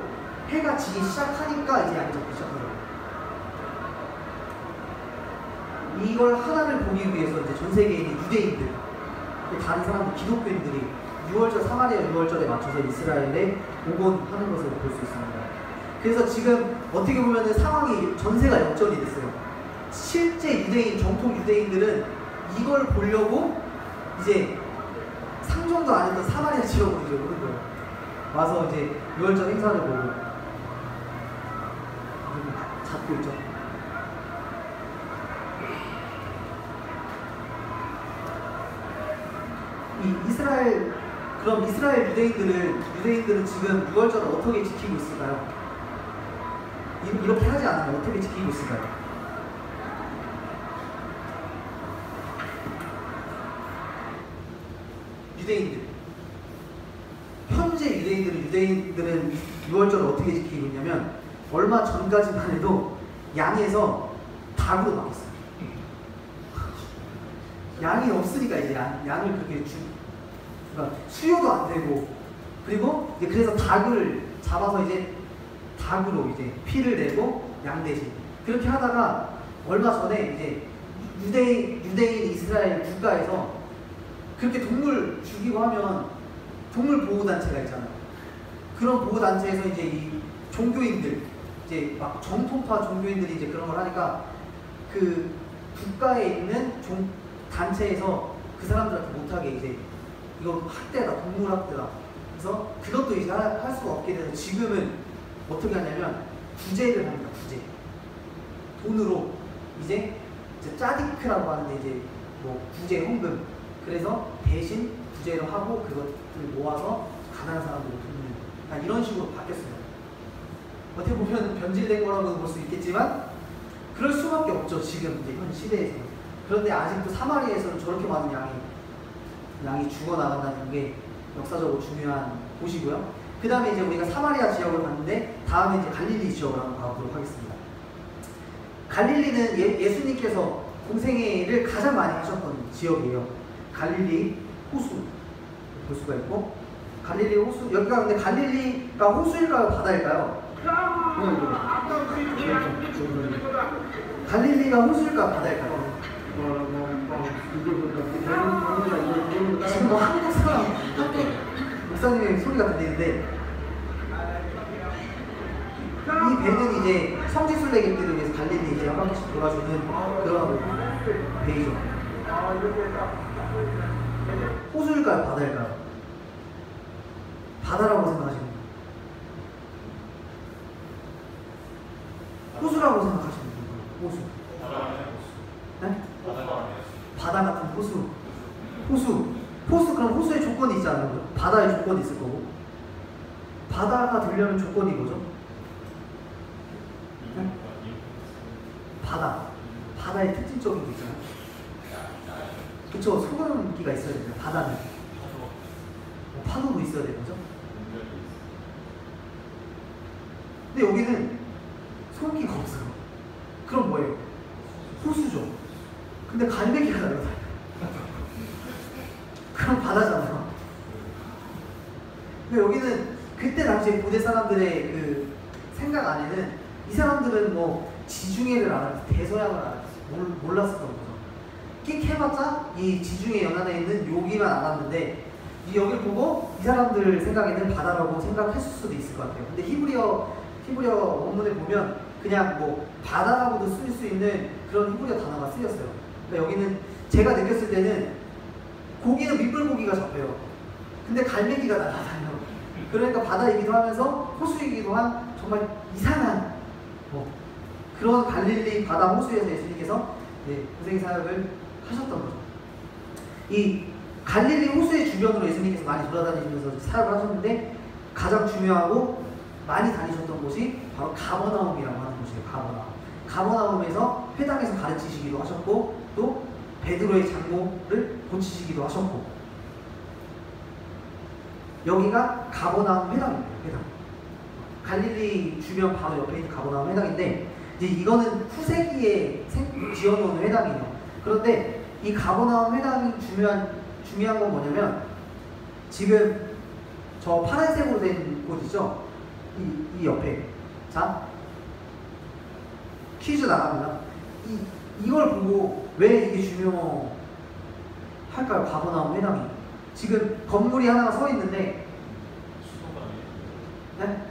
[SPEAKER 1] 해가 지기 시작하니까 이제 양을 잡기 시작하더라고요. 이걸 하나를 보기 위해서 이제 전 세계에 있는 유대인들, 다른 사람들, 기독교인들이 6월절, 사마리아 6월절에 맞춰서 이스라엘에 오곤 하는 것을 볼 수 있습니다. 그래서 지금 어떻게 보면 상황이 전세가 역전이 됐어요. 실제 유대인, 정통 유대인들은 이걸 보려고 이제 상종도 안 했던 사마리아 지역으로 이제 오는 거예요. 와서 이제 6월절 행사를 보고 잡고 있죠. 그럼 이스라엘 유대인들은 지금 6월절을 어떻게 지키고 있을까요? 이렇게 하지 않으면 어떻게 지키고 있을까요? 현재 유대인들은 6월절을 어떻게 지키고 있냐면 얼마 전까지만 해도 양에서 닭으로 바뀌었어요. 양이 없으니까 이제 양을 그렇게 그러니까 수요도 안 되고, 그리고 이제 그래서 닭을 잡아서 이제 닭으로 이제 피를 내고 양 대신 그렇게 하다가 얼마 전에 이제 유대인 이스라엘 국가에서 그렇게 동물 죽이고 하면 동물 보호 단체가 있잖아요. 그런 보호 단체에서 이제 이 종교인들 이제 막 정통파 종교인들이 이제 그런 걸 하니까 그 국가에 있는 단체에서 그 사람들한테 못하게 이제 이거 학대다, 동물 학대다. 그래서 그것도 이제 할 수가 없게 돼서 지금은 어떻게 하냐면 구제를 합니다. 구제. 돈으로 이제 짜디크라고 하는데 이제 뭐 구제 헌금. 그래서 대신 구제를 하고 그것들 모아서 가난한 사람들을 돕는 이런 식으로 바뀌었어요. 어떻게 보면 변질된 거라고 볼 수 있겠지만 그럴 수밖에 없죠. 지금 이제 현 시대에서. 그런데 아직도 사마리아에서는 저렇게 많은 양이 죽어나간다는 게 역사적으로 중요한 곳이고요. 그 다음에 이제 우리가 사마리아 지역을 봤는데 다음에 이제 갈릴리 지역을 한번 가보도록 하겠습니다. 갈릴리는 예수님께서 공생애를 가장 많이 하셨던 지역이에요. 갈릴리 호수 볼 수가 있고, 갈릴리 호수, 여기가 근데 갈릴리가 호수일까요? 바다일까요? 갈릴리가 호수일까요? 바다일까요? 지금 뭐 한국 사람, 한국 목사님의 소리가 들리는데 이 배는 이제 성지순례객들을 위해서 갈릴리 이제 한 바퀴씩 돌아주는 그런 배이죠. 호수일까요? 바다일까요? 바다라고 생각하시는 거예요? 호수라고 생각하시는 거예요? 호수. 네? 바다 같은 호수. 호수 그럼 호수의 조건이 있지 않나요? 바다의 조건이 있을 거고. 바다가 되려면 조건이 뭐죠? 네? 바다의 특징적인 게 있잖아요. 그쵸, 소금기가 있어야 되죠. 바다는 파도도 있어야 되는 거죠. 근데 여기는 소금기가 없어요. 그럼 뭐예요? 호수죠. 근데 갈매기가 날아다녀요. 그럼 바다잖아요. 근데 여기는 그때 당시에 고대 사람들의 그 생각 안에는 이 사람들은 뭐 지중해를 알았지, 대서양을 알았지, 몰랐었던 거죠. 끽 해봤자 이 지중해 연안에 있는 여기만 알았는데 여기를 보고 이 사람들 생각에는 바다라고 생각했을 수도 있을 것 같아요. 근데 히브리어 원문에 보면 그냥 뭐 바다라고도 쓸 수 있는 그런 히브리어 단어가 쓰였어요. 그러니까 여기는 제가 느꼈을 때는 고기는 민물고기가 잡혀요. 근데 갈매기가 날아다녀요. 그러니까 바다이기도 하면서 호수이기도 한 정말 이상한 그런 갈릴리 바다 호수에서 예수님께서 공생애 사역을 하셨던 거죠. 이 갈릴리 호수의 주변으로 예수님께서 많이 돌아다니시면서 사역을 하셨는데 가장 중요하고 많이 다니셨던 곳이 바로 가버나움이라고 하는 곳이에요. 가버나움에서 회당에서 가르치시기도 하셨고 또 베드로의 장모를 고치시기도 하셨고, 여기가 가버나움 회당입니다. 회당. 갈릴리 주변 바로 옆에 있는 가버나움 회당인데 이제 이거는 후세기에 지어놓은 회당이에요. 그런데 이 가버나움 회당이 중요한 건 뭐냐면 지금 저 파란색으로 된 곳이죠. 이 옆에. 자, 퀴즈 나갑니다. 이걸 보고 왜 이게 중요할까요? 가버나움 회당이. 지금 건물이 하나가 서 있는데. 네?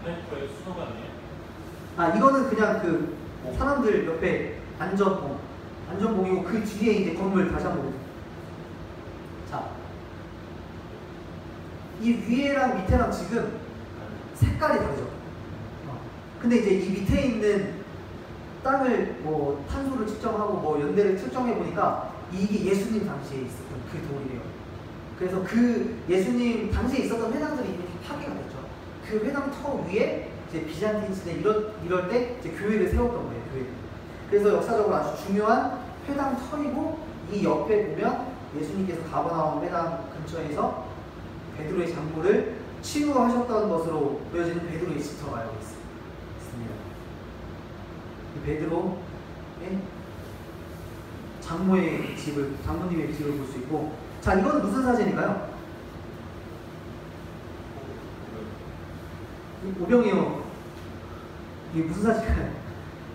[SPEAKER 1] 아, 이거는 그냥 그 사람들 옆에 안전봉이고 그 뒤에 이제 건물 다시 한번 보세요. 자, 이 위에랑 밑에랑 지금 색깔이 다르죠. 근데 이제 이 밑에 있는 땅을 뭐 탄소를 측정하고 뭐 연대를 측정해 보니까 이게 예수님 당시에 있었던 그 돌이래요. 그래서 그 예수님 당시에 있었던 회당들이 이미 파괴가 됐죠. 그 회당 터 위에 이제 비잔틴 시대 이럴 때 이제 교회를 세웠던 거예요. 교회. 그래서 역사적으로 아주 중요한 회당 터이고 이 옆에 보면 예수님께서 가버나움 회당 근처에서 베드로의 장모를 치유하셨던 것으로 보여지는 베드로의 집터가 여기 있습니다. 이 베드로의 장모님의 집을 볼 수 있고, 자, 이건 무슨 사진일까요? 오병이어 이게 무슨 사실까요?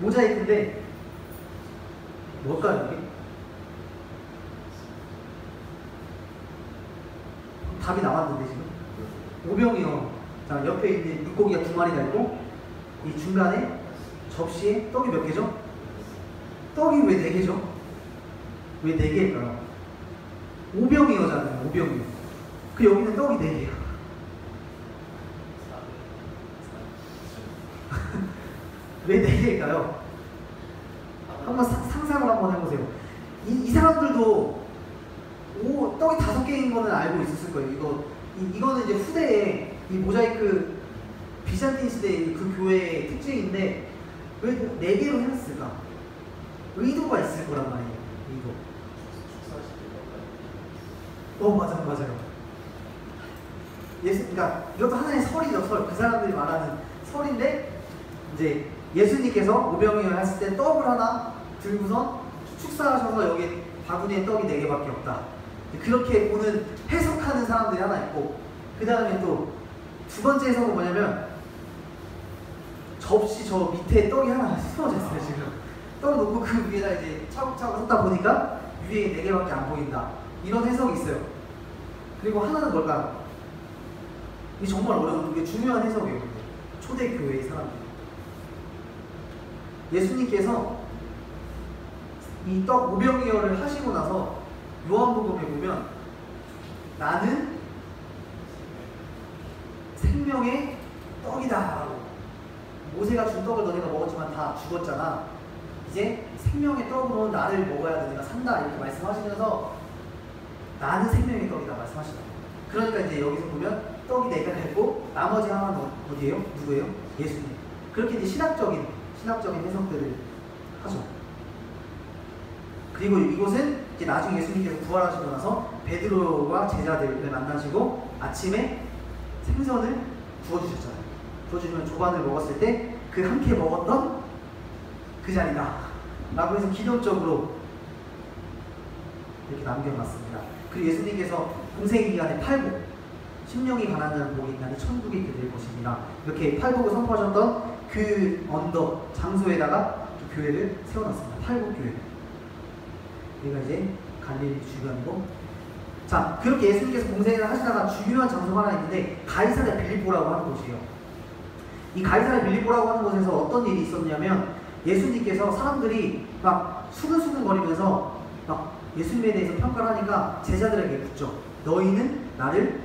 [SPEAKER 1] 모자이크인데 뭘까요 이게? 답이 나왔는데 지금 오병이어. 자, 옆에 있는 물고기가 2마리가 있고 이 중간에 접시에 떡이 몇 개죠? 떡이 왜 4개죠? 왜 4개일까요? 오병이어잖아요. 오병이어. 그 여기는 떡이 4개야. 왜 4개일까요? 한번 상상을 한번 해보세요. 이 사람들도 떡이 5개인 거는 알고 있었을 거예요. 이거는 이제 후대에 이 모자이크 비잔틴 시대의 그 교회의 특징인데 왜 4개로 해놨을까? 의도가 있을 거란 말이에요. 의도. 맞아요. 그러니까 이것도 하나의 설이죠. 설. 그 사람들이 말하는 설인데 이제 예수님께서 오병이어 했을 때 떡을 하나 들고선 축사하셔서 여기 바구니에 떡이 4개밖에 없다. 그렇게 보는 해석하는 사람들이 하나 있고, 그 다음에 또 2번째 해석은 뭐냐면 접시 저 밑에 떡이 하나 숨어져 있어요. 지금 떡을 놓고 그 위에다 이제 차곡차곡 쏟다 보니까 위에 4개밖에 안 보인다. 이런 해석이 있어요. 그리고 하나는 뭘까? 이게 정말 어려운 게 중요한 해석이에요. 초대교회의 사람들. 예수님께서 이 떡 오병이어를 하시고 나서 요한복음에 보면 나는 생명의 떡이다 라고, 모세가 준 떡을 너네가 먹었지만 다 죽었잖아. 이제 생명의 떡으로 나를 먹어야 너네가 산다 이렇게 말씀하시면서 나는 생명의 떡이다 말씀하시다. 그러니까 이제 여기서 보면 떡이 4개가 있고 나머지 하나는 어디예요? 누구예요? 예수님. 그렇게 이제 신학적인 해석들을 하죠. 그리고 이곳은 이제 나중에 예수님께서 부활하시고 나서 베드로와 제자들을 만나시고 아침에 생선을 구워주셨잖아요. 구워주시면 조반을 먹었을 때 그 함께 먹었던 그 자리다 라고 해서 기념적으로 이렇게 남겨놨습니다. 그리고 예수님께서 공생 기간에 팔복, 심령이 가난한 복이 있나니 천국이 그들 것입니다. 이렇게 팔복을 선포하셨던 그 언덕 장소에다가 교회를 세워놨습니다. 팔복교회. 여기가 이제 갈릴리 주변이고, 자, 그렇게 예수님께서 공생을 하시다가 중요한 장소가 하나 있는데 가이사랴 빌립보라고 하는 곳이에요. 이 가이사랴 빌립보라고 하는 곳에서 어떤 일이 있었냐면 예수님께서 사람들이 막 수근수근거리면서 막 예수님에 대해서 평가를 하니까 제자들에게 묻죠. 너희는 나를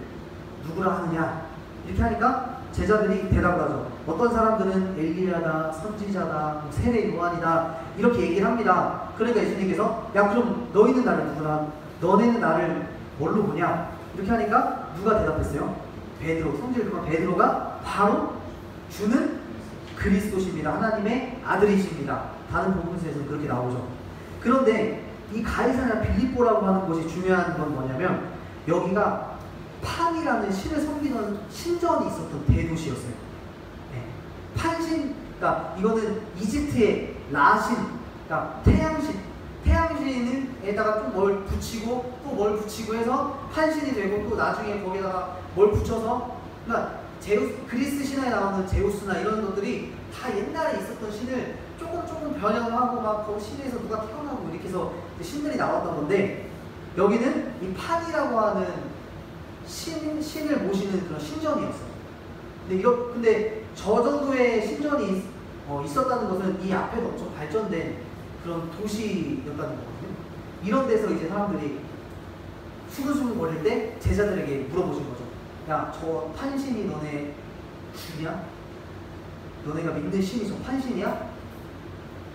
[SPEAKER 1] 누구라 하느냐? 이렇게 하니까 제자들이 대답을 하죠. 어떤 사람들은 엘리야다, 선지자다, 세례 요한이다 이렇게 얘기를 합니다. 그러니까 예수님께서 야 그럼 너희는 나를 누구라? 너네는 나를 뭘로 보냐? 이렇게 하니까 누가 대답했어요? 베드로, 성질 그만 베드로가 바로 주는 그리스도십니다. 하나님의 아들이십니다. 다른 복음서에서는 그렇게 나오죠. 그런데 이 가이사랴 빌립보라고 하는 곳이 중요한 건 뭐냐면 여기가 판이라는 신을 섬기는 신전이 있었던 대도시였어요. 네. 판신, 그러니까 이거는 이집트의 라신, 그러니까 태양신에다가 또 뭘 붙이고 또 뭘 붙이고 해서 판신이 되고 또 나중에 거기다가 뭘 붙여서, 그러니까 그리스 신화에 나오는 제우스나 이런 것들이 다 옛날에 있었던 신을 조금 변형하고 막 그 신에서 누가 태어나고 이렇게 해서 신들이 나왔던 건데 여기는 이 판이라고 하는 신을 모시는 그런 신전이었어요. 근데 저 정도의 신전이 있었다는 것은 이 앞에도 엄청 발전된 그런 도시였다는 거거든요. 이런 데서 이제 사람들이 수근수근 거릴 때 제자들에게 물어보신 거죠. 야, 저 판신이 너네 주냐? 너네가 믿는 신이 저 판신이야?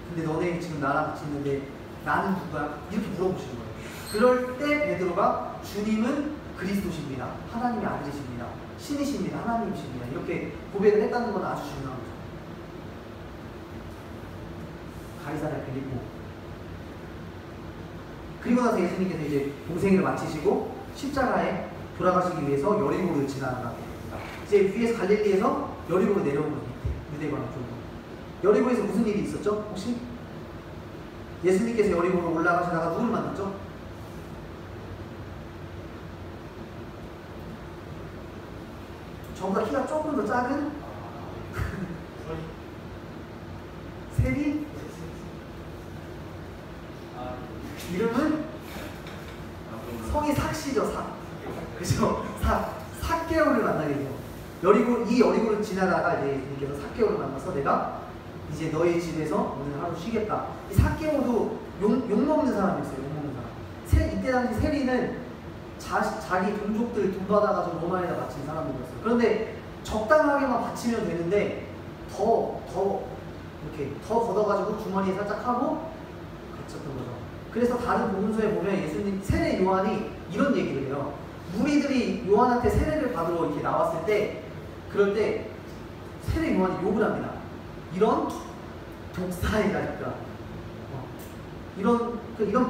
[SPEAKER 1] 근데 너네 지금 나랑 같이 있는데 나는 누구야? 이렇게 물어보시는 거예요. 그럴 때 베드로가 주님은 그리스도십니다. 하나님의 아들이십니다. 신이십니다. 하나님이십니다. 이렇게 고백을 했다는 건 아주 중요한 거죠. 가이사랴 빌립보. 그리고 나서 예수님께서 이제 공생을 마치시고 십자가에 돌아가시기 위해서 여리고를 지나갑니다. 이제 위에서 갈릴리에서 여리고로 내려온 거죠. 유대방 쪽으로. 여리고에서 무슨 일이 있었죠? 혹시? 예수님께서 여리고로 올라가시다가 누굴 만났죠? 저보다 키가 조금 더 작은 세리? 이름은 성이 삭시죠, 삭. 그죠? 삭개오를 만나게 돼요. 이 여리고를 지나다가 이제 예수님께서 삭개오를 만나서 내가 이제 너의 집에서 오늘 하루 쉬겠다. 이 삭개오도 욕먹는 사람이었어요. 욕먹는 사람. 이때 당시 세리는 자기 동족들 돈 받아가지고 로마에다 바친 사람들이었어요. 그런데 적당하게만 바치면 되는데 이렇게 더 걷어가지고 주머니에 살짝 하고 바쳤던 거죠. 그래서 다른 복음서에 보면 예수님 세례 요한이 이런 얘기를 해요. 무리들이 요한한테 세례를 받으러 이렇게 나왔을 때, 그럴 때 세례 요한이 욕을 합니다. 이런 독사의 자식들아, 이런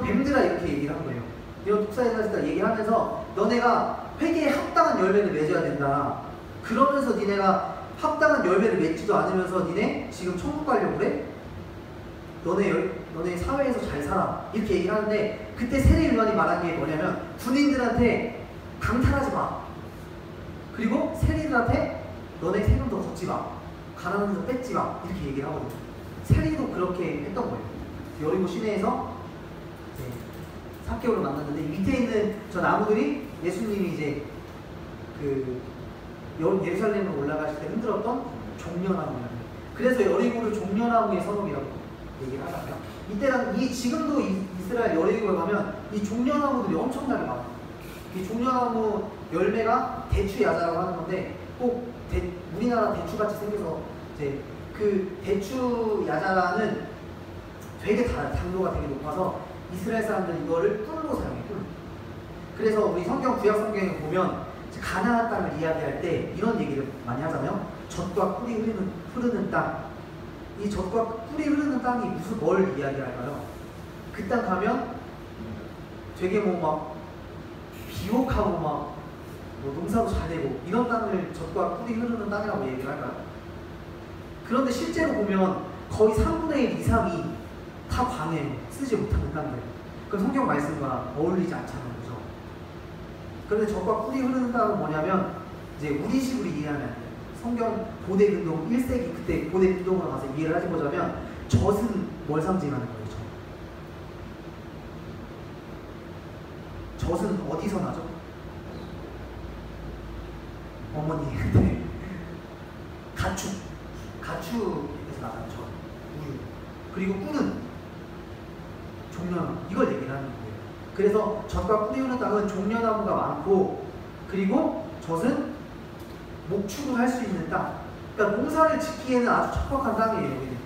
[SPEAKER 1] 뱀들아, 이렇게 얘기를 한 거예요. 이런 독사의 자식들아 얘기하면서 너네가 회개에 합당한 열매를 맺어야 된다. 그러면서 니네가 합당한 열매를 맺지도 않으면서 니네 지금 천국 가려고 그래? 너네 사회에서 잘 살아. 이렇게 얘기를 하는데, 그때 세례 요한이 말한 게 뭐냐면 군인들한테 강탈하지 마. 그리고 세리들한테 너네 세금도 걷지 마. 가난한 데 뺏지 마. 이렇게 얘기를 하거든요. 세리도 그렇게 했던 거예요. 여리고 시내에서 삭개오를 만났는데, 밑에 있는 저 나무들이 예수님이 이제 예루살렘으로 올라가실 때 흔들었던 종려나무예요. 그래서 여리고를 종려나무의 성읍이라고 얘기를 하잖아요. 이때랑 지금도 이스라엘 여리고에 가면 이 종려나무들이 엄청나게 많아요. 이 종려나무 열매가 대추 야자라고 하는 건데, 꼭 우리나라 대추같이 생겨서 이제 그 대추 야자라는 되게 당도가 되게 높아서 이스라엘 사람들은 이거를 꿀로 사용해요. 꿀. 그래서 우리 구약 성경에 보면 가나안 땅을 이야기할 때 이런 얘기를 많이 하잖아요. 젖과 꿀이 흐르는 땅. 이 젖과 꿀이 흐르는 땅이 뭘 이야기할까요? 그 땅 가면 되게 막 비옥하고 막 농사도 잘 되고 이런 땅을 젖과 꿀이 흐르는 땅이라고 얘기를 할까요? 그런데 실제로 보면 거의 3분의 1 이상이 다 광해요. 쓰지 못하는 땅들. 그럼 성경 말씀과 어울리지 않잖아요. 그죠? 그런데 젖과 꿀이 흐르는 땅은 뭐냐면, 이제 우리 식으로 이해하면 안 돼요. 성경 고대 근동 1세기 그때 고대 근동으로 가서 이해를 해보자면, 젖은 뭘 상징하는 거예요? 젖은 어디서 나죠? 어머니한테 가축에서 나가는 젖, 우유. 그리고 꿀은 종려나무. 이걸 얘기를 하는 거예요. 그래서 젖과 꿀이 흐르는 땅은 종려나무가 많고, 그리고 젖은 목축을 할 수 있는 땅. 그러니까 농사를 짓기에는 아주 척박한 땅이에요. 여기는.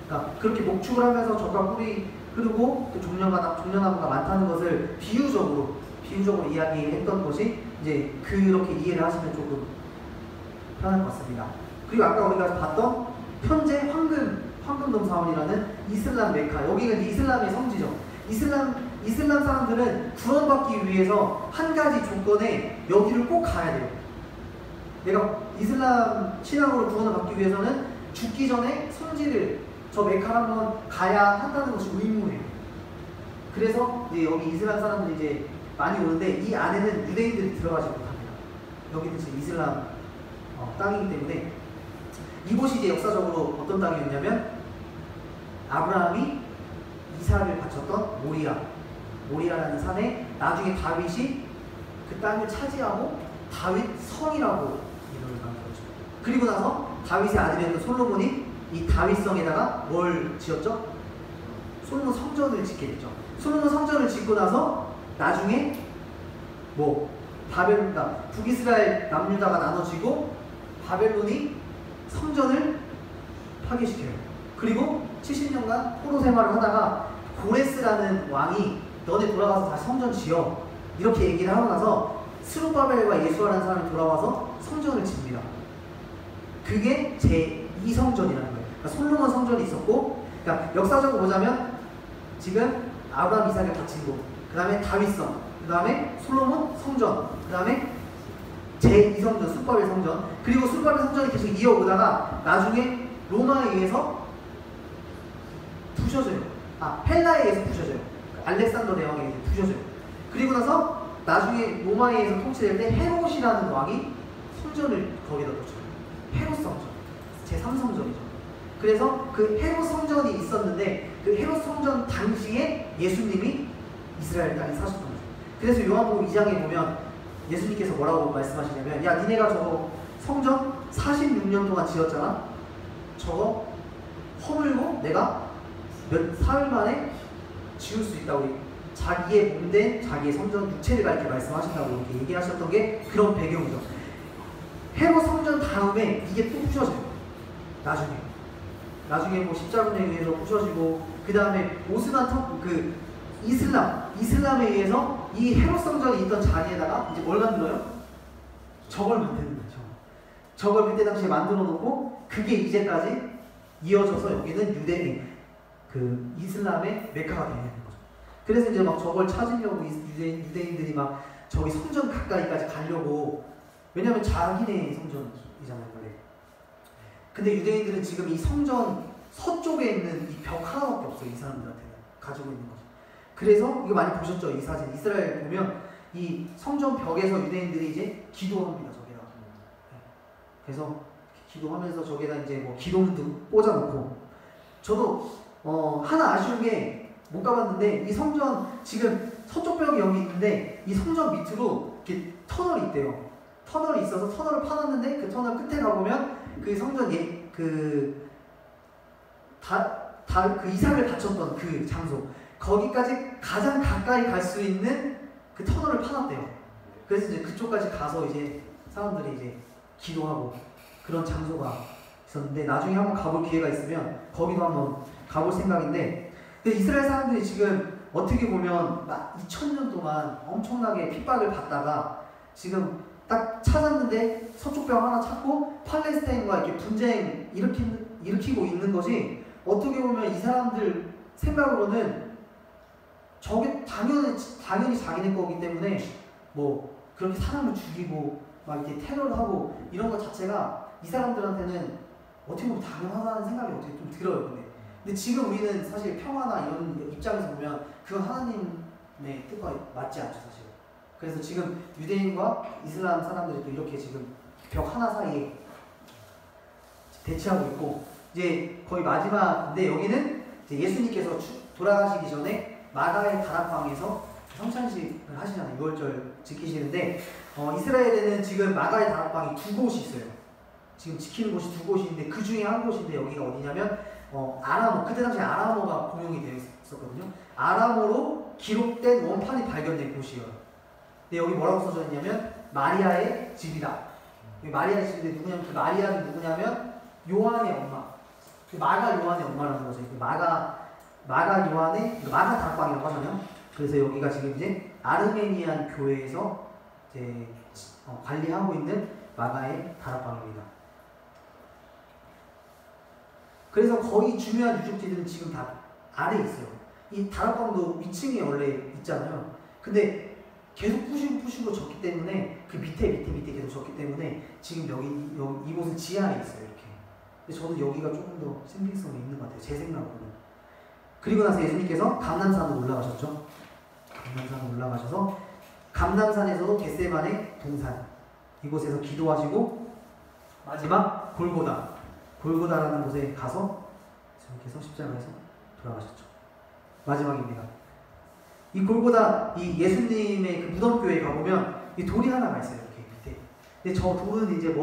[SPEAKER 1] 그러니까 그렇게 목축을 하면서 젖과 꿀이 흐르고 또 종려나무가 많다는 것을 비유적으로 이야기했던 것이, 이제 그렇게 이해를 하시면 조금 편할 것 같습니다. 그리고 아까 우리가 봤던 현재 황금동 사원이라는 이슬람 메카, 여기가 이슬람의 성지죠. 이슬람 사람들은 구원받기 위해서 한 가지 조건에 여기를 꼭 가야 돼요. 내가 이슬람 신앙으로 구원을 받기 위해서는 죽기 전에 성지를, 저 메카를 한번 가야 한다는 것이 의무예요. 그래서 이제 여기 이슬람 사람들이 이제 많이 오는데, 이 안에는 유대인들이 들어가지 못합니다. 여기는 지금 이슬람 땅이기 때문에. 이곳이 이제 역사적으로 어떤 땅이었냐면, 아브라함이 이삭을 바쳤던 모리아라는 산에 나중에 다윗이 그 땅을 차지하고 다윗 성이라고 이름을 만들었죠. 그리고 나서 다윗의 아들이었던 솔로몬이 이 다윗성에다가 뭘 지었죠? 솔로몬 성전을 짓게 됐죠. 솔로몬 성전을 짓고 나서 나중에 북이스라엘 남유다가 나눠지고 바벨론이 성전을 파괴시켜요. 그리고 70년간 포로 생활을 하다가 고레스라는 왕이 너네 돌아가서 다시 성전 지어, 이렇게 얘기를 하고 나서 스룹바벨과 예수아라는 사람이 돌아와서 성전을 짓니다. 그게 제2성전이라는 거예요. 그러니까 솔로몬 성전이 있었고, 그러니까 역사적으로 보자면 지금 아브라함 이삭을 바친 곳, 그 다음에 다윗성, 그 다음에 솔로몬 성전, 그 다음에 제2성전 숫바벨 성전, 그리고 숫바벨 성전이 계속 이어오다가 나중에 로마에 의해서 부셔져요. 헬라에 의해서 부셔져요. 알렉산더 대왕에 의해서 부셔져요. 그리고 나서 나중에 로마에 의해서 통치될 때 헤롯이라는 왕이 성전을 거기다 놓쳐요. 헤롯 성전, 제3성전이죠. 그래서 그 헤롯 성전이 있었는데 그 헤롯 성전 당시에 예수님이 이스라엘 땅에 사셨던 거죠. 그래서 요한복음 2장에 보면 예수님께서 뭐라고 말씀하시냐면, 야 니네가 저거 성전 46년 동안 지었잖아. 저거 허물고 내가 몇 사흘 만에 지을 수 있다고, 자기의 몸된 자기의 성전 육체를 이렇게 말씀하신다고 이렇게 얘기하셨던 게 그런 배경이죠. 헤롯 성전 다음에 이게 또 부셔져요. 나중에 뭐 십자군에 의해서 부셔지고, 그 다음에 오스만 그 이슬람에 의해서 이 헤롯 성전이 있던 자리에다가 이제 뭘 만들어요? 저걸 만드는 거죠. 저걸 그때 당시에 만들어 놓고 그게 이제까지 이어져서 여기는 그 이슬람의 메카가 되는 거죠. 그래서 이제 막 저걸 찾으려고 유대인들이 막 저기 성전 가까이까지 가려고, 왜냐면 자기네 성전이잖아요, 원래. 근데 유대인들은 지금 이 성전 서쪽에 있는 이 벽 하나밖에 없어요, 이 사람들한테는 가지고 있는 거죠. 그래서 이거 많이 보셨죠, 이 사진. 이스라엘 보면 이 성전 벽에서 유대인들이 이제 기도합니다, 저기다. 그래서 기도하면서 저기다 이제 뭐 기도문도 꽂아놓고. 저도 하나 아쉬운 게 못 가봤는데, 이 성전 지금 서쪽 벽이 여기 있는데 이 성전 밑으로 이렇게 터널이 있대요. 터널이 있어서 터널을 파놨는데 그 터널 끝에 가보면 그 성전 그 이삭을 바쳤던 그 장소, 거기까지 가장 가까이 갈 수 있는 그 터널을 파놨대요. 그래서 이제 그쪽까지 가서 이제 사람들이 이제 기도하고 그런 장소가 있었는데, 나중에 한번 가볼 기회가 있으면 거기도 한번 가볼 생각인데, 근데 이스라엘 사람들이 지금 어떻게 보면 2000년 동안 엄청나게 핍박을 받다가 지금 딱 찾았는데 서쪽 벽 하나 찾고 팔레스타인과 이렇게 분쟁 일으키고 있는 것이, 어떻게 보면 이 사람들 생각으로는 저게 당연히 자기네 거기 때문에 뭐 그렇게 사람을 죽이고 막 이렇게 테러를 하고 이런 것 자체가 이 사람들한테는 어떻게 보면 당연하다는 생각이 어떻게 좀 들어요. 근데 지금 우리는 사실 평화나 이런 입장에서 보면 그건 하나님의 뜻과 맞지 않죠, 사실. 그래서 지금 유대인과 이슬람 사람들이 또 이렇게 지금 벽 하나 사이에 대치하고 있고, 이제 거의 마지막인데, 여기는 이제 예수님께서 돌아가시기 전에 마가의 다락방에서 성찬식을 하시잖아요. 6월절 지키시는데, 이스라엘에는 지금 마가의 다락방이 두 곳이 있어요. 지금 지키는 곳이 두 곳이 있는데, 그 중에 한 곳인데 여기가 어디냐면 아라모, 그때 당시에 아라모가 공용이 되어 있었거든요. 아라모로 기록된 원판이 발견된 곳이에요. 근데 여기 뭐라고 써져 있냐면 마리아의 집이다. 마리아의 집인데 누구냐면, 그 마리아는 누구냐면 요한의 엄마. 마가 요한의 엄마라는 거죠. 마가 요한의 마가 다락방이라고 하잖아요. 그래서 여기가 지금 이제 아르메니안 교회에서 이제 관리하고 있는 마가의 다락방입니다. 그래서 거의 중요한 유적지들은 지금 다 아래에 있어요. 이 다락방도 위층에 원래 있잖아요. 근데 계속 부시고 졌기 때문에 그 밑에 계속 졌기 때문에 지금 여기 이곳은 지하에 있어요, 이렇게. 근데 저는 여기가 조금 더 생명성이 있는 것 같아요, 제 생각으로는. 그리고 나서 예수님께서 감람산으로 올라가셨죠. 감람산으로 올라가셔서 감람산에서도 겟세마네 동산, 이곳에서 기도하시고 마지막 골고다라는 곳에 가서 예수님께서 십자가에서 돌아가셨죠. 마지막입니다. 이 골고다, 이 예수님의 그 무덤교회에 가보면 이 돌이 하나가 있어요, 이렇게 밑에. 근데 저 돌은 이제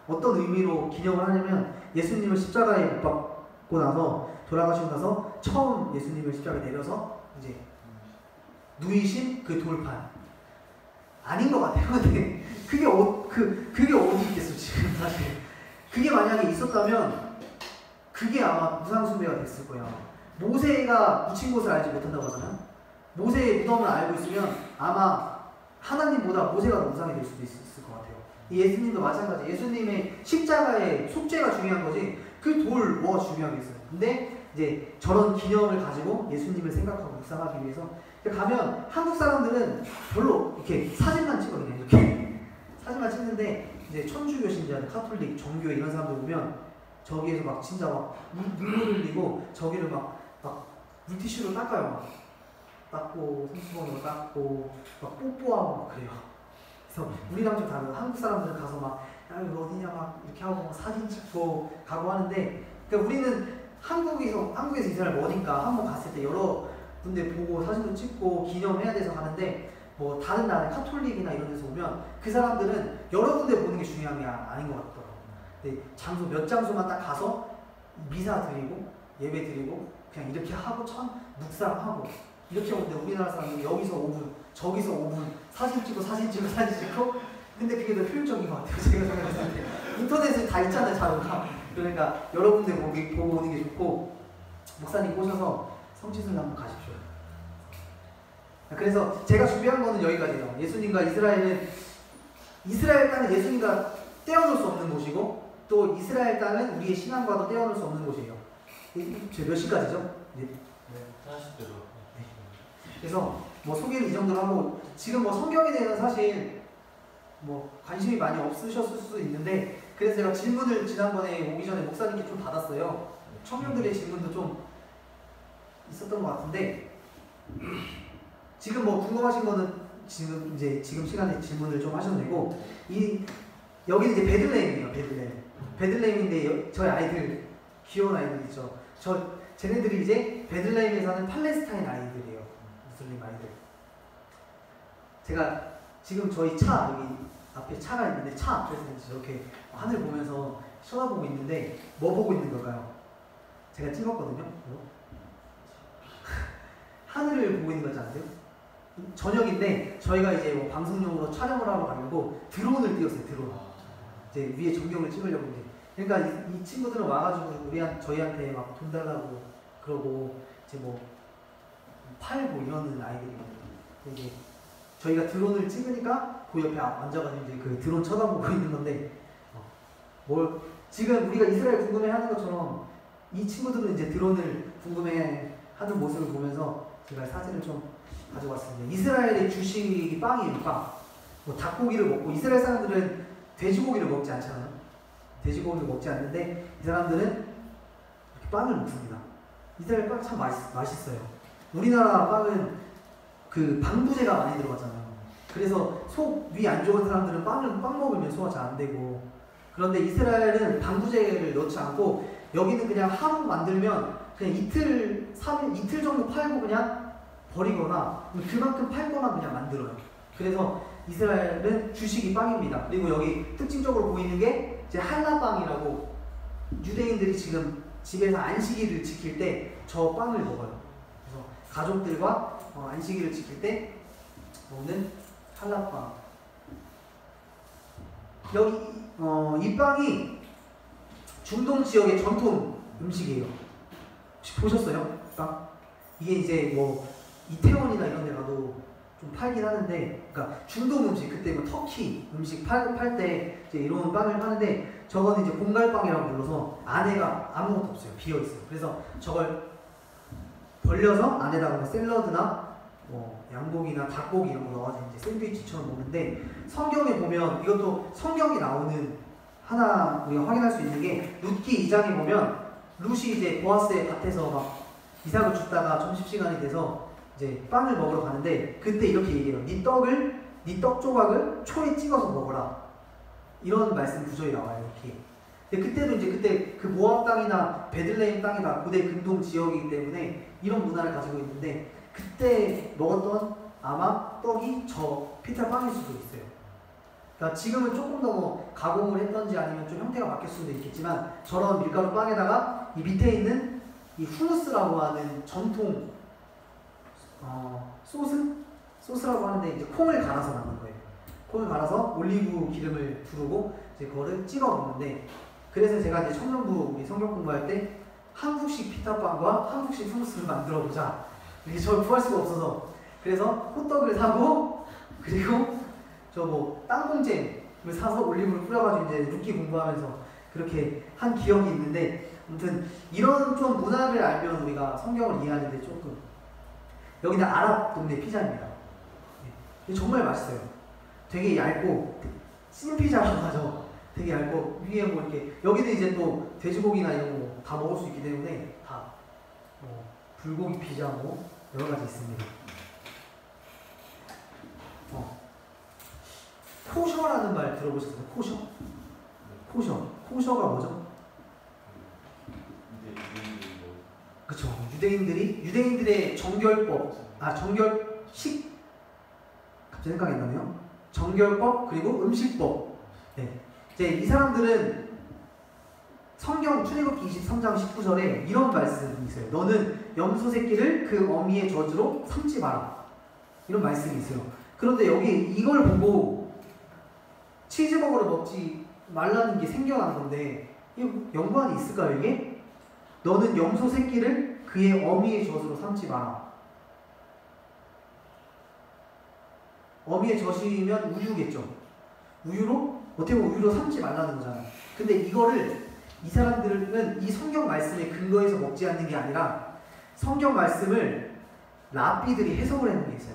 [SPEAKER 1] 어떤 의미로 기념을 하냐면, 예수님을 십자가에 못 박고 나서 돌아가시고 나서 처음 예수님을 십자가에 내려서 이제 누이신 그 돌판. 아닌 것 같아요. 근데 그게 어디 있겠어, 지금 사실. 그게 만약에 있었다면 그게 아마 무상숭배가 됐을 거야. 모세가 묻힌 곳을 알지 못한다고 하잖아요. 모세의 무덤을 알고 있으면 아마 하나님보다 모세가 더 무상이 될 수도 있을 것 같아요. 예수님도 마찬가지. 예수님의 십자가의 속죄가 중요한 거지 그 돌 뭐가 중요하겠어요. 근데 이제 저런 기념을 가지고 예수님을 생각하고 묵상하기 위해서 가면, 한국 사람들은 별로 이렇게 사진만 찍거든요. 이렇게 사진만 찍는데, 이제 천주교 신자, 카톨릭, 정교회 이런 사람들 보면 저기에서 막 진짜 막 눈물을 흘리고 저기를 막 물티슈로 닦아요. 막 닦고 손수건으로 닦고 막 뽀뽀하고 막 그래요. 그래서 우리랑 좀 다르고 한국 사람들은 가서 막 야, 이거 어디냐 막 이렇게 하고 사진 찍고 가고 하는데 그러니까 우리는 한국에서 이스라엘 머니까 한번 갔을 때 여러 군데 보고 사진도 찍고 기념해야 돼서 가는데 뭐 다른 나라 카톨릭이나 이런 데서 오면 그 사람들은 여러 군데 보는 게 중요한 게 아닌 것 같더라고요. 근데 장소 몇 장소만 딱 가서 미사 드리고 예배 드리고 그냥 이렇게 하고 참 묵상하고 이렇게 오는데 우리나라 사람들은 여기서 5분 저기서 5분 사진 찍고 근데 그게 더 효율적인 것 같아요. 제가 생각했을 때 인터넷에 다 있잖아요 자료가. 그러니까 여러 군데 보고 오는 게 좋고 목사님 꼬셔서 성지순례 한번 가십시오. 그래서 제가 준비한 거는 여기까지예요. 예수님과 이스라엘 땅은 예수님과 떼어놓을 수 없는 곳이고 또 이스라엘 땅은 우리의 신앙과도 떼어놓을 수 없는 곳이에요. 제 몇 시까지죠? 네.
[SPEAKER 3] 40대로.
[SPEAKER 1] 네. 그래서 뭐 소개를 이 정도로 하고 지금 뭐 성경에 대해서 사실 뭐 관심이 많이 없으셨을 수도 있는데 그래서 제가 질문을 지난번에 오기 전에 목사님께 좀 받았어요. 청년들의 질문도 좀 있었던 것 같은데 지금 뭐 궁금하신 거는 지금 시간에 질문을 좀 하셔도 되고 여기는 이제 베들레헴이에요. 베들레헴인데 저희 아이들 귀여운 아이들 있죠. 쟤네들이 이제 베들레헴에 사는 팔레스타인 아이들이에요. 무슬림 아이들. 제가 지금 저희 차 여기 앞에 차가 있는데 차 앞에서 이렇게 하늘 보면서 쳐다보고 있는데 뭐 보고 있는 걸까요? 제가 찍었거든요. 하늘을 보고 있는 거지 않으세요? 저녁인데 저희가 이제 뭐 방송용으로 촬영을 하러 가려고 드론을 띄웠어요. 드론. 이제 위에 전경을 찍으려고 이제. 그러니까 이 친구들은 와가지고 저희한테 막 돈 달라고 그러고 이제 뭐 팔고 이러는 아이들이거든요. 이제 저희가 드론을 찍으니까 그 옆에 앉아가지고 이제 그 드론 쳐다보고 있는 건데 지금 우리가 이스라엘 궁금해하는 것처럼 이 친구들은 이제 드론을 궁금해하는 모습을 보면서 제가 사진을 좀 가져왔습니다. 이스라엘의 주식이 빵이에요. 빵. 뭐 닭고기를 먹고 이스라엘 사람들은 돼지고기를 먹지 않잖아요. 돼지고기를 먹지 않는데 이 사람들은 이렇게 빵을 먹습니다. 이스라엘 빵 참 맛있어요. 우리나라 빵은 그 방부제가 많이 들어가잖아요. 그래서 속 위 안 좋은 사람들은 빵 먹으면 소화 잘 안 되고 그런데 이스라엘은 방부제를 넣지 않고 여기는 그냥 하루 만들면 그냥 이틀 정도 팔고 그냥 버리거나 그만큼 팔거나 그냥 만들어요. 그래서 이스라엘은 주식이 빵입니다. 그리고 여기 특징적으로 보이는 게 이제 할라빵이라고 유대인들이 지금 집에서 안식일을 지킬 때 저 빵을 먹어요. 그래서 가족들과 안식일을 지킬 때 먹는 할라빵. 여기 이 빵이 중동 지역의 전통 음식이에요. 혹시 보셨어요? 빵? 이게 이제 뭐 이태원이나 이런 데 가도 좀 팔긴 하는데, 그러니까 중동 음식, 그때 뭐 터키 음식 팔 때 이제 이런 빵을 파는데, 저거는 이제 공갈빵이라고 불러서 안에가 아무것도 없어요. 비어 있어요. 그래서 저걸 벌려서 안에다가 뭐 샐러드나 뭐 양고기나 닭고기 이런 거 넣어서 이제 샌드위치처럼 먹는데, 성경에 보면 이것도 성경이 나오는 하나 우리가 확인할 수 있는 게 룻기 2장에 보면 룻이 이제 보아스의 밭에서 막 이삭을 줍다가 점심시간이 돼서 이제 빵을 먹으러 가는데 그때 이렇게 얘기해요. 네 떡 조각을 초에 찍어서 먹어라. 이런 말씀 구절이 나와요. 이렇게. 근데 그때도 이제 그때 그 모압 땅이나 베들레헴 땅이 다 고대 근동 지역이기 때문에 이런 문화를 가지고 있는데 그때 먹었던 아마 떡이 저 피자빵일 수도 있어요. 그러니까 지금은 조금 더 뭐 가공을 했던지 아니면 좀 형태가 바뀔 수도 있겠지만 저런 밀가루 빵에다가 이 밑에 있는 이 후무스라고 하는 전통 소스라고 하는데 이제 콩을 갈아서 만든 거예요. 콩을 갈아서 올리브 기름을 두르고 이제 그거를 찍어 먹는데, 그래서 제가 이제 청년부 우리 성경 공부할 때 한국식 피타빵과 한국식 후무스를 만들어 보자. 이게 저 구할 수가 없어서 그래서 호떡을 사고 그리고 저 뭐 땅콩잼을 사서 올리브를 뿌려가지고 이제 룻기 공부하면서 그렇게 한 기억이 있는데, 아무튼 이런 좀 문화를 알면 우리가 성경을 이해하는데 조금. 여기는 아랍 동네 피자입니다. 네. 정말 맛있어요. 되게 얇고 찐 피자라고 하죠. 되게 얇고 위에 뭐 이렇게, 여기는 이제 또 돼지고기나 이런 거 다 먹을 수 있기 때문에 다 불고기 피자 뭐 여러 가지 있습니다. 들어보셨어요? 코셔? 코셔가 뭐죠? 그쵸. 유대인들의 정결식 갑자기 생각이 안 나네요. 정결법 그리고 음식법. 네. 이제 이 사람들은 성경 출애굽기 23장 19절에 이런 말씀이 있어요. 너는 염소 새끼를 그 어미의 젖으로 삼지 마라. 이런 말씀이 있어요. 그런데 여기 이걸 보고 치즈버거를 먹지 말라는 게 생겨난 건데 이게 연관이 있을까요 이게? 너는 염소 새끼를 그의 어미의 젖으로 삼지 마라. 어미의 젖이면 우유겠죠. 우유로? 어떻게 보면 우유로 삼지 말라는 거잖아요. 근데 이거를 이 사람들은 이 성경 말씀에 근거해서 먹지 않는 게 아니라 성경 말씀을 랍비들이 해석을 해놓은 게 있어요.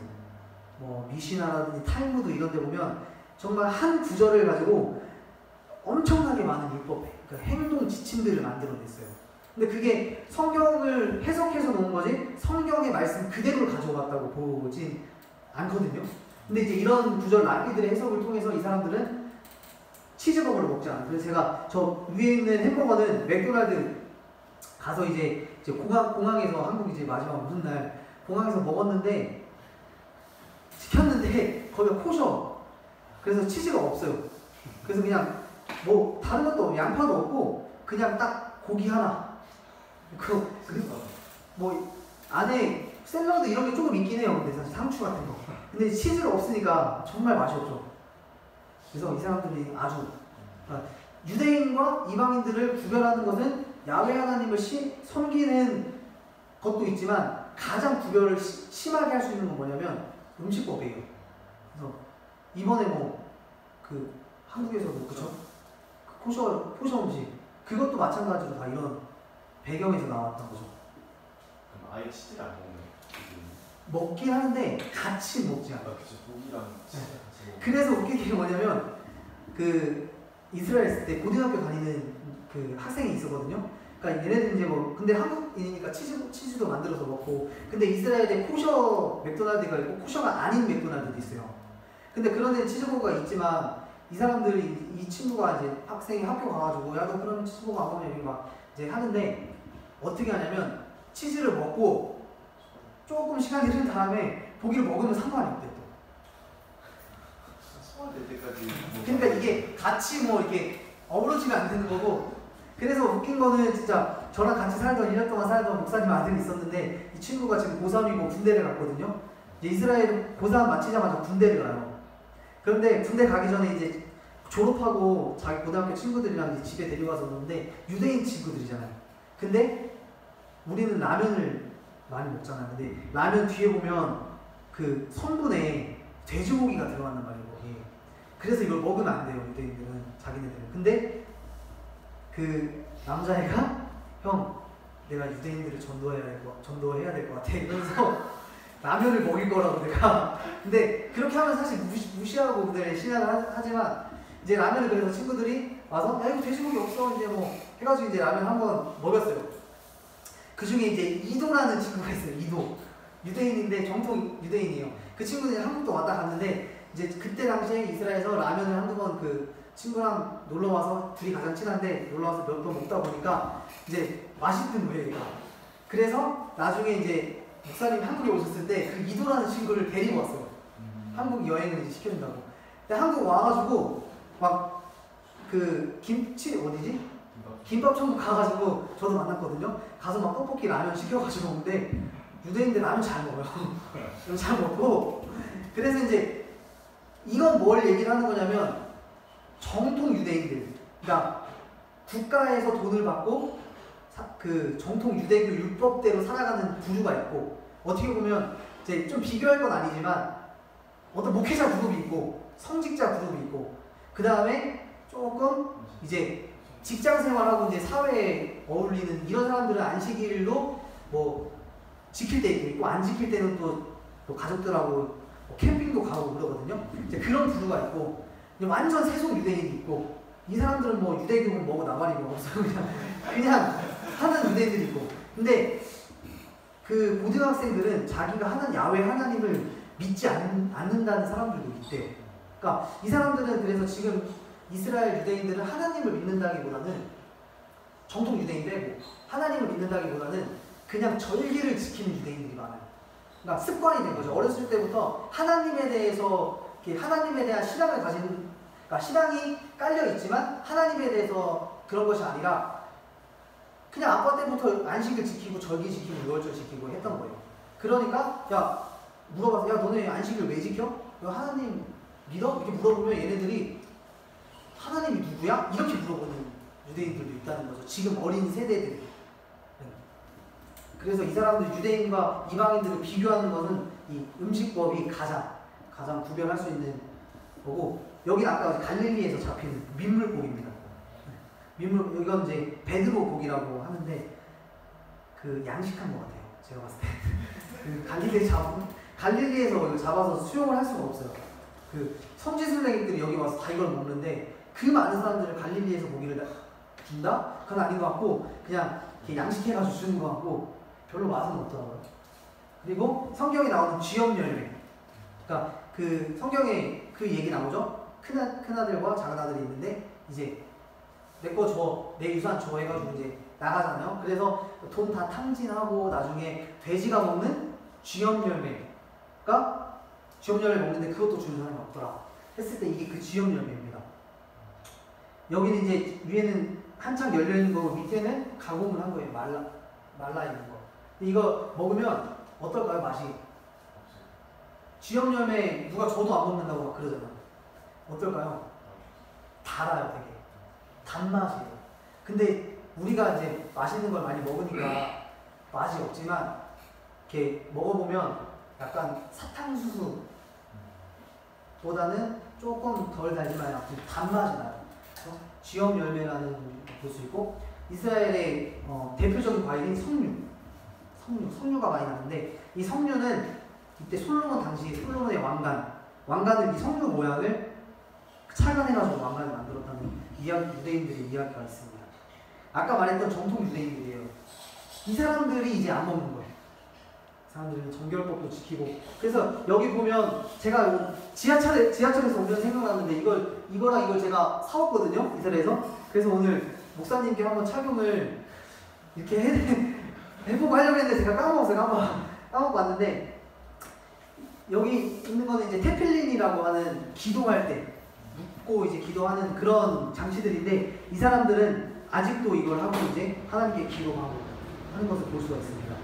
[SPEAKER 1] 뭐 미시나라든지 탈무드 이런 데 보면 정말 한 구절을 가지고 엄청나게 많은 율법, 그러니까 행동 지침들을 만들어냈어요. 근데 그게 성경을 해석해서 놓은 거지 성경의 말씀 그대로를 가져왔다고 보진 않거든요. 근데 이제 이런 구절 랍비들의 해석을 통해서 이 사람들은 치즈버거를 먹지 않아요. 그래서 제가 저 위에 있는 햄버거는 맥도날드 가서 이제 공항에서 한국 이제 마지막 오는 날 공항에서 먹었는데 시켰는데 거기가 코셔. 그래서 치즈가 없어요. 그래서 그냥 뭐 다른 것도 양파도 없고 그냥 딱 고기 하나. 뭐 안에 샐러드 이런 게 조금 있긴 해요. 근데 사실 상추 같은 거. 근데 치즈가 없으니까 정말 맛이 없죠. 그래서 이 사람들이 아주 유대인과 이방인들을 구별하는 것은 야훼 하나님을 섬기는 것도 있지만 가장 구별을 심하게 할 수 있는 건 뭐냐면 음식법이에요. 그래서 이번에 뭐 그 한국에서도 그쵸? 코셔 음식 그것도 마찬가지로 다 이런 배경에서 나왔던 거죠.
[SPEAKER 2] 그럼 아예 치즈를 안 먹는?
[SPEAKER 1] 먹긴 하는데 같이 먹지 않아요.
[SPEAKER 2] 그쵸. 고기랑 치즈 같이 먹는.
[SPEAKER 1] 그래서 웃긴 게 뭐냐면 그 이스라엘 있을 때 고등학교 다니는 그 학생이 있었거든요. 그러니까 얘네들 이제 뭐 근데 한국인이니까 치즈도 만들어서 먹고 근데 이스라엘에 코셔 맥도날드가 있고 코셔가 아닌 맥도날드도 있어요. 근데 그런 데 치즈버거가 있지만 이 사람들이 이 친구가 이제 학생이 학교 가가지고 야 너 그럼 치즈버거 안 먹냐 이렇게 막 이제 하는데 어떻게 하냐면 치즈를 먹고 조금 시간이 흐른 다음에 고기를 먹으면 상관이 없대 또.
[SPEAKER 2] 소화될 때까지.
[SPEAKER 1] 그러니까 이게 같이 뭐 이렇게 어우러지면 안 되는 거고. 그래서 웃긴 거는 진짜 저랑 같이 살던 1년 동안 살던 목사님 아들이 있었는데 이 친구가 지금 고3이고 군대를 갔거든요. 이제 이스라엘 고3 마치자마자 군대를 가요. 그런데 군대 가기 전에 이제 졸업하고 자기 고등학교 친구들이랑 이제 집에 데려가서 노는데 유대인 친구들이잖아요. 근데 우리는 라면을 많이 먹잖아요. 근데 라면 뒤에 보면 그 성분에 돼지고기가 들어간단 말이에요. 거기. 그래서 이걸 먹으면 안 돼요. 유대인들은 자기네들은. 근데 그 남자애가 형 내가 유대인들을 전도해야 될 것 같아 이러면서 라면을 먹일 거라고 내가. 근데 그렇게 하면 사실 무시하고 그들의 신앙을 하지만 이제 라면을 그래서 친구들이 와서 야 이거 돼지고기 없어 이제 뭐 해가지고 이제 라면 한번 먹였어요. 그 중에 이제 이도라는 친구가 있어요. 이도 유대인인데 정통 유대인이에요. 그 친구는 한국도 왔다 갔는데 이제 그때 당시에 이스라엘에서 라면을 한두 번 그 친구랑 놀러 와서 둘이 가장 친한데 놀러 와서 몇 번 먹다 보니까 이제 맛있는 거예요. 얘가. 그래서 나중에 이제 목사님이 한국에 오셨을 때 그 이도라는 친구를 데리고 왔어요. 한국 여행을 이제 시켜준다고. 근데 한국 와가지고 막 그 김치 어디지? 김밥 천국 가가지고 저도 만났거든요. 가서 막 떡볶이 라면 시켜가지고 오는데 유대인들 라면 잘 먹어요. 잘 먹고. 그래서 이제 이건 뭘 얘기를 하는 거냐면 정통 유대인들, 그러니까 국가에서 돈을 받고 그 정통 유대교 율법대로 살아가는 부류가 있고 어떻게 보면 이제 좀 비교할 건 아니지만 어떤 목회자 그룹이 있고 성직자 그룹이 있고 그 다음에 조금 이제 직장 생활하고 이제 사회에 어울리는 이런 사람들은 안식일도 뭐 지킬 때 있고 안 지킬 때는 또 가족들하고 뭐 캠핑도 가고 그러거든요. 이제 그런 부류가 있고 완전 세속 유대인이 있고 이 사람들은 뭐 유대교는 뭐고 나발이고 없어요. 그냥 하는 유대인들이 있고. 근데 그 고등학생들은 자기가 하는 야훼 하나님을 믿지 않는다는 사람들도 있대요. 그러니까 이 사람들은 그래서 지금 이스라엘 유대인들은 하나님을 믿는다기보다는 정통 유대인 빼고 하나님을 믿는다기보다는 그냥 절기를 지키는 유대인들이 많아요. 그러니까 습관이 된 거죠. 어렸을 때부터 하나님에 대해서 하나님에 대한 신앙을 가진, 그러니까 신앙이 깔려 있지만 하나님에 대해서 그런 것이 아니라 그냥 아빠 때부터 안식을 지키고 절기 지키고 유월절 지키고 했던 거예요. 그러니까 야 물어봐서 야 너네 안식을 왜 지켜? 야 하나님 믿어? 이렇게 물어보면 얘네들이 하나님이 누구야? 이렇게 물어보는 유대인들도 있다는 거죠. 지금 어린 세대들이. 그래서 이 사람들 유대인과 이방인들을 비교하는 것은 이 음식법이 가장 구별할 수 있는 거고, 여기 아까 갈릴리에서 잡힌 민물고기입니다. 민물, 이건 이제 베드로 고기라고 하는데 그 양식한 것 같아요. 제가 봤을 때. 그 갈릴리에서 이거 잡아서 수용을 할 수가 없어요. 그 성지순례객들이 여기 와서 다 이걸 먹는데 그 많은 사람들을 갈릴리에서 고기를 준다? 그건 아닌 것 같고 그냥 이렇게 양식해가지고 주는 것 같고 별로 맛은 없더라고요. 그리고 성경에 나오는 쥐염 열매. 그러니까 그 성경에 그 얘기 나오죠? 큰아들과 작은아들이 있는데 이제 내 거 줘, 내 유산 줘 해가지고 이제 나가잖아요. 그래서 돈 다 탕진하고 나중에 돼지가 먹는 쥐염 열매가 쥐염 열매 먹는데 그것도 주는 사람이 없더라 했을 때 이게 그 쥐염 열매입니다. 여기는 이제 위에는 한창 열려있는 거고 밑에는 가공을 한 거예요. 말라 있는 거. 근데 이거 먹으면 어떨까요? 맛이? 쥐염 열매 누가 줘도 안 먹는다고 막 그러잖아요. 어떨까요? 달아요, 되게. 단맛이에요. 근데 우리가 이제 맛있는 걸 많이 먹으니까 맛이 없지만 이렇게 먹어보면 약간 사탕수수 보다는 조금 덜 달지만 약간 단맛이 나요. 쥐염 열매라는 걸 볼 수 있고, 이스라엘의 대표적인 과일인 석류가 많이 나는데 이 석류는 이때 솔로몬 당시 솔로몬의 왕관은 이 석류 모양을 착안해가지고 왕관을 만들었다는 유대인들의 이야기가 있습니다. 아까 말했던 정통 유대인들이에요. 이 사람들이 이제 안 먹는 거예요. 이 사람들은 정결법도 지키고. 그래서 여기 보면 제가 지하철에서 오면 생각났는데 이거랑 제가 사왔거든요. 이스라엘에서. 그래서 오늘 목사님께 한번 착용을 이렇게 해보고 하려고 했는데 제가 까먹고 왔는데, 여기 있는 거는 이제 테필린이라고 하는 기도할 때 묻고 이제 기도하는 그런 장치들인데 이 사람들은 아직도 이걸 하고 이제 하나님께 기도하고 하는 것을 볼 수가 있습니다.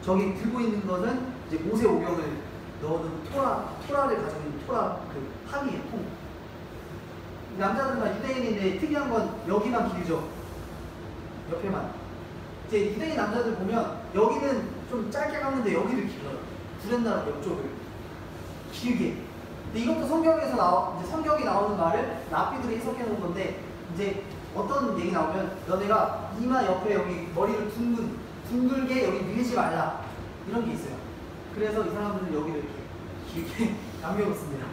[SPEAKER 1] 저기 들고 있는 것은 이제 모세 오경을 넣는 토라를 가지고 있는 토라 그 항이에요, 통. 남자들만 유대인인데 특이한 건 여기만 길죠. 옆에만. 이제 유대인 남자들 보면 여기는 좀 짧게 감는데 여기를 길어요. 구렛나루 옆쪽을 길게. 근데 이것도 성경이 나오는 말을 랍비들이 해석해 놓은 건데, 이제 어떤 얘기 나오면 너네가 이마 옆에 여기 머리를 둥글게 여기 밀지 말라 이런 게 있어요. 그래서 이 사람들은 여기를 이렇게 길게 남겨놓습니다.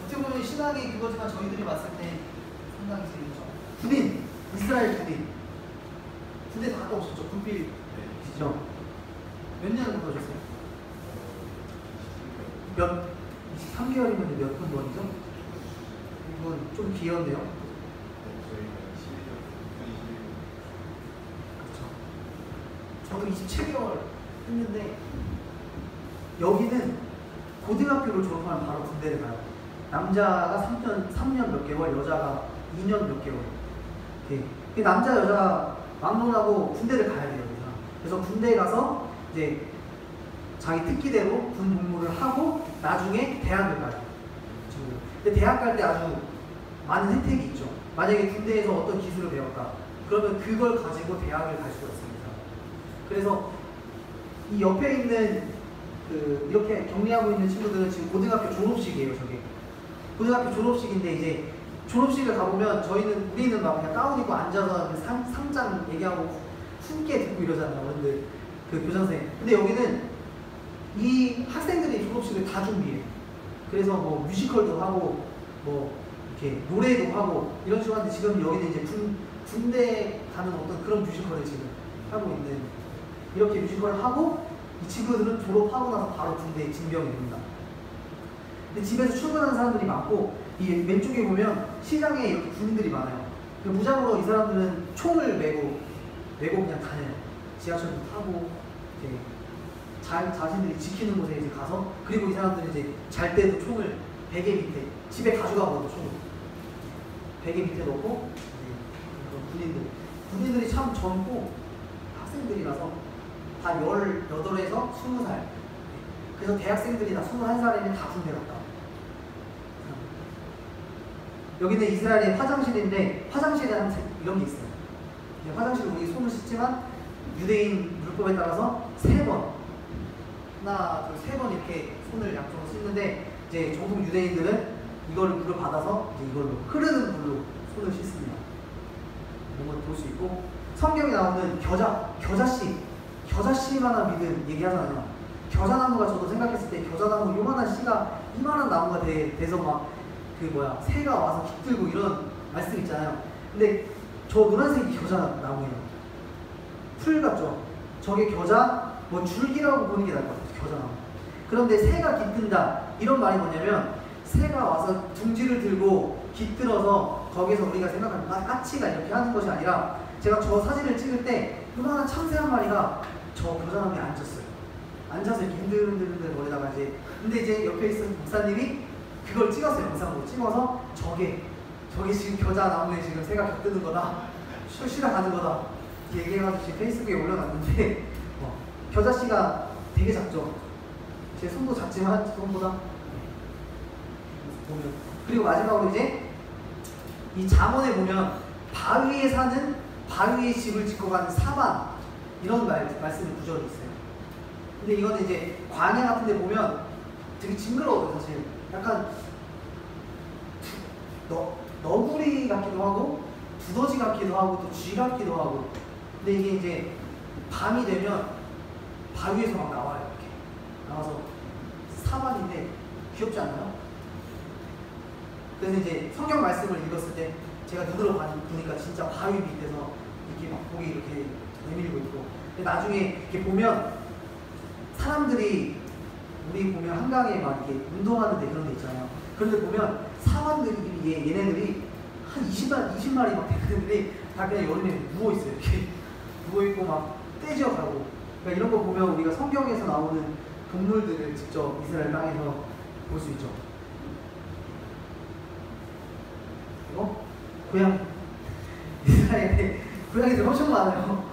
[SPEAKER 1] 어떻게 보면 신앙이 그거지만 저희들이 봤을 때 상당히 재밌죠. 이스라엘 군대 다 갔다 오셨죠? 군필이시죠? 몇 년 정도 하셨어요? 23개월이면 몇 분 번이죠? 이건 좀 귀엽네요. 그렇죠. 저도 27개월 했는데 여기는 고등학교를 졸업하면 바로 군대를 가요. 남자가 3년 몇 개월, 여자가 2년 몇 개월. 이렇게. 남자, 여자가 막론하고 군대를 가야 돼요. 그래서 군대에 가서 이제 자기 특기대로 군 복무를 하고 나중에 대학을 가요. 근데 대학 갈 때 아주 많은 혜택이 있죠. 만약에 군대에서 어떤 기술을 배웠다. 그러면 그걸 가지고 대학을 갈 수가 있습니다. 그래서 이 옆에 있는 이렇게 격리하고 있는 친구들은 지금 고등학교 졸업식이에요. 저게 고등학교 졸업식인데 이제 졸업식을 가보면 우리는 막 그냥 가운 입고 앉아서 상장 얘기하고 숨게 듣고 이러잖아요. 어른들 그 교장선생님. 근데 여기는 이 학생들이 졸업식을 다 준비해요. 그래서 뭐 뮤지컬도 하고 뭐 이렇게 노래도 하고 이런 식으로 하는데, 지금 여기는 이제 군대 가는 어떤 그런 뮤지컬을 지금 하고 있는, 이렇게 뮤지컬을 하고 이 친구들은 졸업하고 나서 바로 군대에 징병이 됩니다. 근데 집에서 출근하는 사람들이 많고 이 왼쪽에 보면 시장에 이렇게 군인들이 많아요. 무장으로 이 사람들은 총을 메고 그냥 다녀요. 지하철도 타고 이제 자신들이 지키는 곳에 이제 가서, 그리고 이 사람들은 이제 잘 때도 총을 베개 밑에, 집에 가져가거든요. 총을 베개 밑에 넣고 이제 군인들이 참 젊고 학생들이라서 다 18에서 20살. 그래서 대학생들이 다 21살이면 다 군대 갔다. 여기는 이스라엘의 화장실인데, 화장실에 한 이런 게 있어요. 화장실에 우리 손을 씻지만 유대인 율법에 따라서 3번, 하나, 둘, 3번 이렇게 손을 양쪽으로 씻는데, 이제 정통 유대인들은 이거를 물을 받아서 이제 이걸로 흐르는 물로 손을 씻습니다. 이런 걸 볼 수 있고, 성경에 나오는 겨자씨만한 믿음 얘기하잖아요. 겨자나무가, 저도 생각했을 때 겨자나무 요만한 씨가 이만한 나무가 돼서 막 새가 와서 깃들고 이런 말씀 있잖아요. 근데 저 노란색이 겨자나무예요. 풀 같죠? 저게 겨자, 줄기라고 보는 게 나을 것 같아요. 겨자나무. 그런데 새가 깃든다, 이런 말이 뭐냐면, 새가 와서 둥지를 들고 깃들어서 거기서 우리가 생각하는 까치가 이렇게 하는 것이 아니라, 제가 저 사진을 찍을 때 요만한 참새 한 마리가 저 겨자나무에 앉았어요. 앉아서 이렇게 흔들흔들 거리다가 근데 이제 옆에 있는 목사님이 그걸 찍었어요. 영상으로 찍어서 저게 지금 겨자나무에 지금 새가 깃드는 거다, 쉬다 가는 거다 얘기해가지고 제 페이스북에 올려놨는데, 겨자씨가 되게 작죠. 제 손도 작지만 손보다 보면. 그리고 마지막으로 이제 이 잠언에 보면 바위에 사는, 바위에 집을 짓고 가는 사반, 이런 말씀의 구절이 있어요. 근데 이거는 이제 광야 같은 데 보면 되게 징그러워요. 사실 약간 너구리 같기도 하고 두더지 같기도 하고 또 쥐 같기도 하고. 근데 이게 이제 밤이 되면 바위에서 막 나와요. 이렇게 나와서 사반인데 귀엽지 않나요? 그래서 이제 성경 말씀을 읽었을 때 제가 눈으로 보니까 진짜 바위 밑에서 이렇게 막 고기 이렇게 내밀고 있고. 근데 나중에 이렇게 보면 사람들이, 우리 보면 한강에 막 이렇게 운동하는데 그런 데 있잖아요. 그런데 보면 사람들이, 얘네들이 한 20마리 막 되는 다 그냥 여름에 누워있어요. 이렇게 누워있고 막 떼지어 가고. 그러니까 이런 거 보면 우리가 성경에서 나오는 동물들을 직접 이스라엘 땅에서 볼 수 있죠. 그리고 고양이. 이스라엘에 고양이들 엄청 많아요.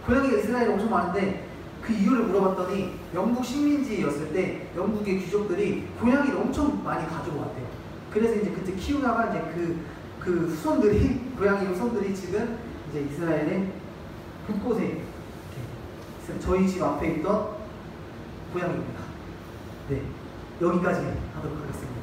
[SPEAKER 1] 고양이가 이스라엘에 엄청 많은데, 그 이유를 물어봤더니 영국 식민지였을 때 영국의 귀족들이 고양이를 엄청 많이 가지고 왔대요. 그래서 이제 그때 키우다가 이제 그 후손들이, 고양이 후손들이 지금 이제 이스라엘의 곳곳에, 저희 집 앞에 있던 고양이입니다. 네, 여기까지 하도록 하겠습니다.